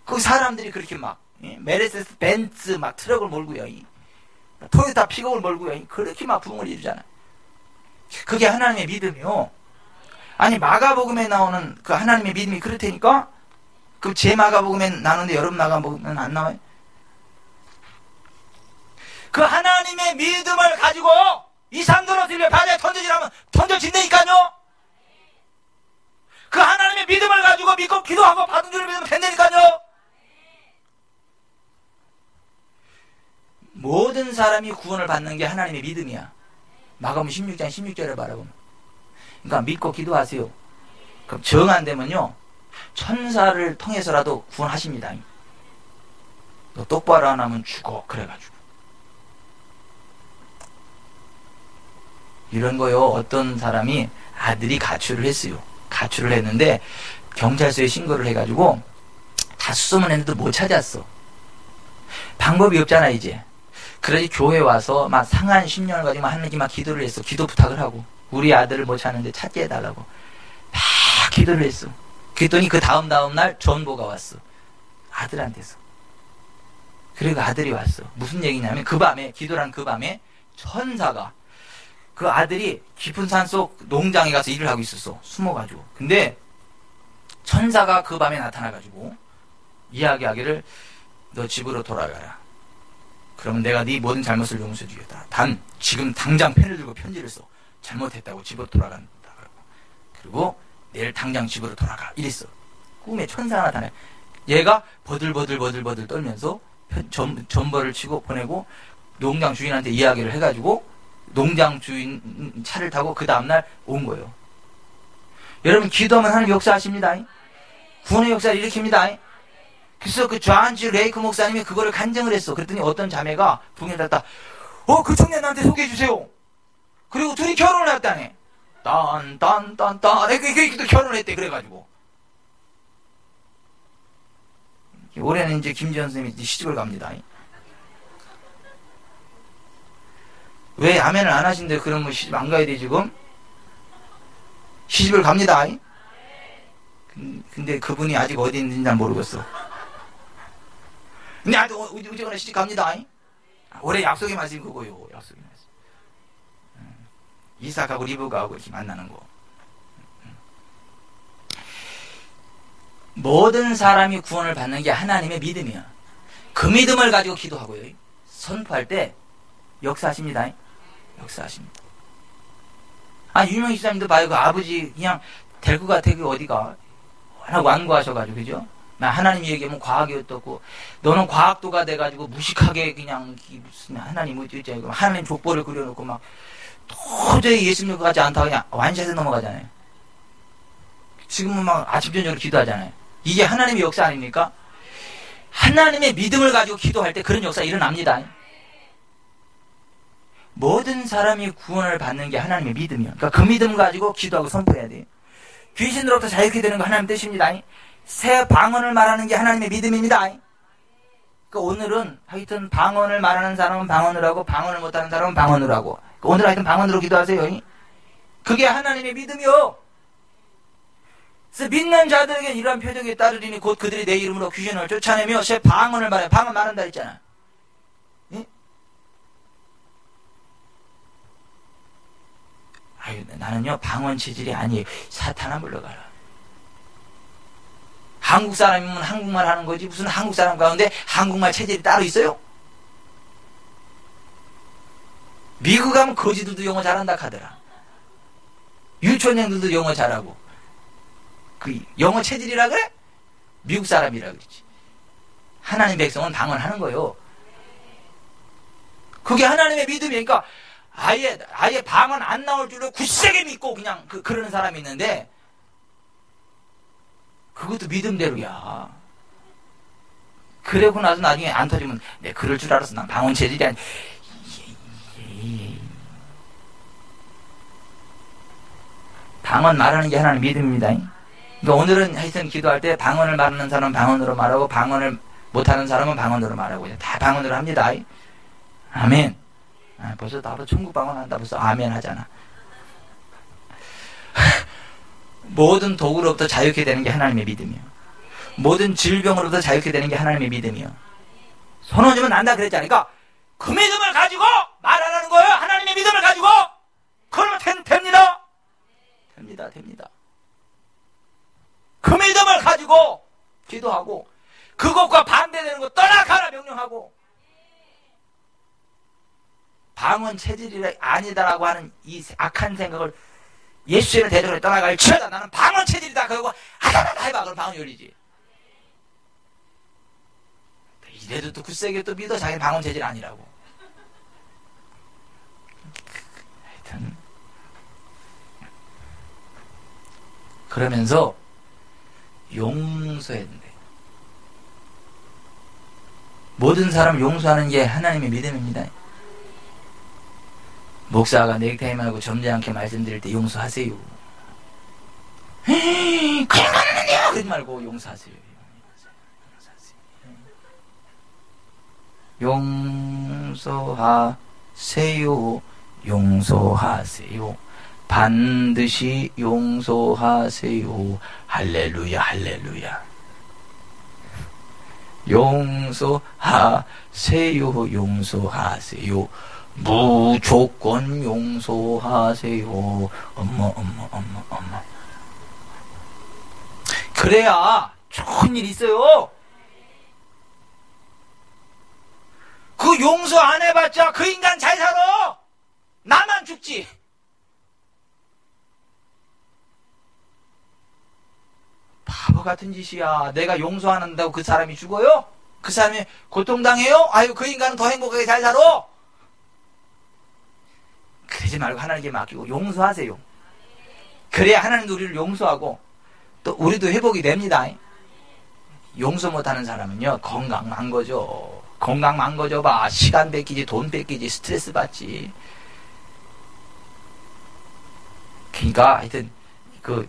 거기 사람들이 그렇게 막, 메르세데스 벤츠 막 트럭을 몰고요. 토요타 픽업을 몰고요. 그렇게 막 부흥을 이루잖아요. 그게 하나님의 믿음이요. 아니, 마가복음에 나오는 그 하나님의 믿음이 그렇다니까? 그럼 제 마가복음에 나오는데 여러분 마가복음은 안 나와요? 그 하나님의 믿음을 가지고 이 산도로 들려 바다에 던져지라면 던져진다니까요? 그 하나님의 믿음을 가지고 믿고 기도하고 받은 줄을 믿으면 된다니까요? 모든 사람이 구원을 받는 게 하나님의 믿음이야. 마가복음 16장 16절을 바라보면. 그러니까 믿고 기도하세요. 그럼 정 안 되면요, 천사를 통해서라도 구원하십니다. 너 똑바로 안 하면 죽어. 그래가지고. 이런 거요, 어떤 사람이 아들이 가출을 했어요. 가출을 했는데 경찰서에 신고를 해가지고 다 수소문 했는데도 못 찾았어. 방법이 없잖아, 이제. 그러니 교회 와서 막 상한 10년을 가지고 하나님께 막 기도를 했어. 기도 부탁을 하고. 우리 아들을 못 찾는데 찾게 해달라고. 막 기도를 했어. 그랬더니 그 다음 날 전보가 왔어. 아들한테서. 그리고 아들이 왔어. 무슨 얘기냐면 그 밤에, 기도란 그 밤에 천사가, 그 아들이 깊은 산속 농장에 가서 일을 하고 있었어. 숨어가지고. 근데 천사가 그 밤에 나타나가지고 이야기하기를, 너 집으로 돌아가라. 그러면 내가 네 모든 잘못을 용서해 주겠다. 단 지금 당장 펜을 들고 편지를 써. 잘못했다고 집으로 돌아간다. 그리고 내일 당장 집으로 돌아가. 이랬어. 꿈에 천사가 나타나요. 얘가 버들버들 떨면서 전벌을 치고 보내고 농장 주인한테 이야기를 해가지고 농장 주인 차를 타고 그 다음날 온 거예요. 여러분, 기도하면 하나님 역사하십니다. 구원의 역사를 일으킵니다. 그래서 그 존 레이크 목사님이 그거를 간증을 했어. 그랬더니 어떤 자매가 붕에 닿다. 그 청년 나한테 소개해 주세요. 그리고 둘이 결혼을 했다네. 딴. 또 결혼했대. 그래가지고. 올해는 이제 김지현 선생님이 시집을 갑니다. 왜 아멘을 안 하신대? 그러면 시집 안 가야 돼, 지금? 시집을 갑니다. 근데 그분이 아직 어디 있는지 난 모르겠어. 근데 아직 어쨌거나 시집 갑니다. 올해 약속의 말씀이 그거요. 약속의 말씀. 이삭하고 리브가하고 이렇게 만나는 거. 모든 사람이 구원을 받는 게 하나님의 믿음이야. 그 믿음을 가지고 기도하고요. 선포할 때 역사하십니다. 역사하십니다. 유명희 집사님도 봐요. 그 아버지 그냥 될 것 같아. 그 어디가. 워낙 완고하셔가지고, 그죠? 나 하나님 얘기하면 과학이 어떻고, 너는 과학도가 돼가지고 무식하게 그냥, 무슨 하나님 어쩌지, 하나님 족보를 그려놓고 막, 도저히 예수 믿을 것 같지 않다고 그냥 완샷에 넘어가잖아요. 지금은 막 아침, 저녁으로 기도하잖아요. 이게 하나님의 역사 아닙니까? 하나님의 믿음을 가지고 기도할 때 그런 역사가 일어납니다. 모든 사람이 구원을 받는 게 하나님의 믿음이요. 그러니까 그 믿음 가지고 기도하고 선포해야 돼요. 귀신으로부터 자유케 되는 거 하나님 뜻입니다. 새 방언을 말하는 게 하나님의 믿음입니다. 그러니까 오늘은 하여튼 방언을 말하는 사람은 방언을 하고 방언을 못하는 사람은 방언을 하고 오늘 하여튼 방언으로 기도하세요. 그게 하나님의 믿음이요. 그래서 믿는 자들에게 이러한 표적이 따르리니 곧 그들이 내 이름으로 귀신을 쫓아내며 새 방언을 말해. 방언 말한다 했잖아. 예? 아유, 나는요 방언 체질이 아니에요. 사탄아 물러가라. 한국 사람이면 한국말 하는 거지 무슨 한국 사람 가운데 한국말 체질이 따로 있어요? 미국 가면 거지들도 영어 잘한다 하더라. 유치원생들도 영어 잘하고. 그 영어 체질이라 그래? 미국 사람이라 그러지. 하나님 백성은 방언하는 거요. 그게 하나님의 믿음이니까 아예 방언 안 나올 줄로 굳세게 믿고 그냥 그러는 사람이 있는데 그것도 믿음대로야. 그러고 나서 나중에 안 터지면 내 그럴 줄 알았어. 난 방언 체질이 아니. 방언 말하는 게 하나님 믿음입니다. 그러니까 오늘은 하여튼 기도할 때 방언을 말하는 사람은 방언으로 말하고 방언을 못하는 사람은 방언으로 말하고 다 방언으로 합니다. 아멘. 벌써 나도 천국 방언한다 벌써 아멘 하잖아. 모든 도구로부터 자유케 되는 게 하나님의 믿음이요. 모든 질병으로부터 자유케 되는 게 하나님의 믿음이요. 손 얹으면 난다 그랬잖아요. 그러니까 그 믿음을 가지고 말하라는 거예요. 하나님의 믿음을 가지고. 그러면 됩니다. 됩니다. 그 믿음을 가지고 기도하고 그것과 반대되는 거 떠나가라 명령하고 방언 체질이 아니다라고 하는 이 악한 생각을 예수님의 대적으로 떠나갈 치러다 나는 방언 체질이다 그러고 하다하다 해봐 그럼 방언 열리지. 이래도 또 굳세게 또 믿어 자기는 방언 체질 아니라고. 하여튼 그러면서 용서해야 된대. 모든 사람 용서하는 게 하나님의 믿음입니다. 목사가 넥타이 말고 점지 않게 말씀드릴 때 용서하세요. 그냥 갔느냐 그러지 말고 용서하세요. 용서하세요. 반드시 용서하세요. 할렐루야 할렐루야. 용서하세요. 무조건 용서하세요. 엄마. 그래야 좋은 일 있어요. 그 용서 안 해봤자 그 인간 잘 살아. 나만 죽지. 바보 같은 짓이야. 내가 용서하는다고 그 사람이 죽어요? 그 사람이 고통당해요? 아유 그 인간은 더 행복하게 잘 살아. 그러지 말고 하나님께 맡기고 용서하세요. 그래야 하나님도 우리를 용서하고 또 우리도 회복이 됩니다. 용서 못하는 사람은요 건강 망거져. 건강 망거져 봐. 시간 뺏기지 돈 뺏기지 스트레스 받지. 그러니까 하여튼 그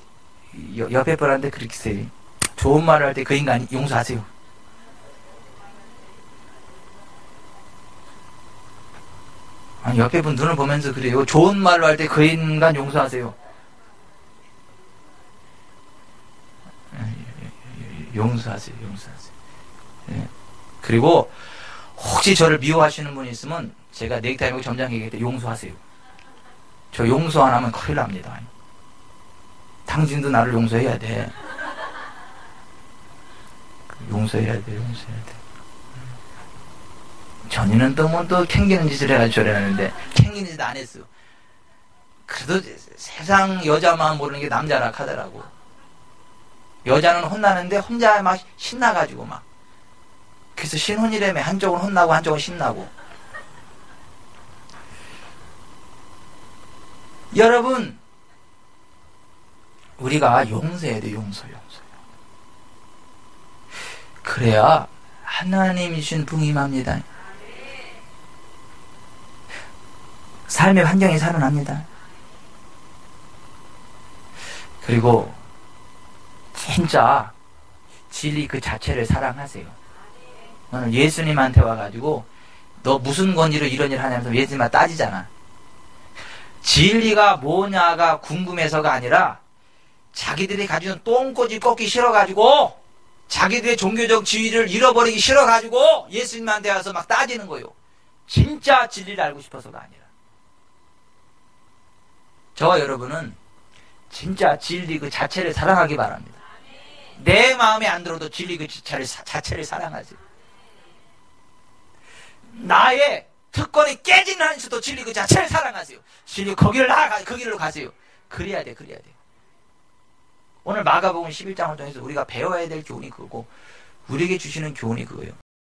옆에 분한테 그렇게 세요. 좋은 말을 할 때 그 인간 용서하세요. 아니, 옆에 분 눈을 보면서 그래요. 좋은 말로 할 때 그 인간 용서하세요. 용서하세요. 예. 그리고 혹시 저를 미워하시는 분이 있으면 제가 넥타이 메고 점장 얘기할 때 용서하세요. 저 용서 안 하면 큰일 납니다. 당신도 나를 용서해야 돼. 용서해야 돼. 전이는 또 뭐 또 캥기는 짓을 해가지고 저래하는데 캥기는 짓 안 했어. 그래도 세상 여자만 모르는 게 남자라 하더라고. 여자는 혼나는데 혼자 막 신나가지고 막. 그래서 신혼이라며 한쪽은 혼나고 한쪽은 신나고. 여러분 우리가 용서해야 돼. 용서. 그래야 하나님이 주신 풍임합니다. 삶의 환경이 살아납니다. 그리고 진짜 진리 그 자체를 사랑하세요. 오늘 예수님한테 와가지고 너 무슨 권위로 이런 일 하냐면서 예수님한테 따지잖아. 진리가 뭐냐가 궁금해서가 아니라 자기들이 가지는 똥꼬집 꺾기 싫어가지고 자기들의 종교적 지위를 잃어버리기 싫어가지고 예수님한테 와서 막 따지는 거예요. 진짜 진리를 알고 싶어서가 아니라. 저와 여러분은 진짜 진리 그 자체를 사랑하기 바랍니다. 내 마음에 안 들어도 진리 그 자체를 사랑하세요. 나의 특권이 깨지는 한수도 진리 그 자체를 사랑하세요. 진리 거기를 그 길로 가세요. 그래야 돼. 오늘 마가복음 11장을 통해서 우리가 배워야 될 교훈이 그거고 우리에게 주시는 교훈이 그거예요.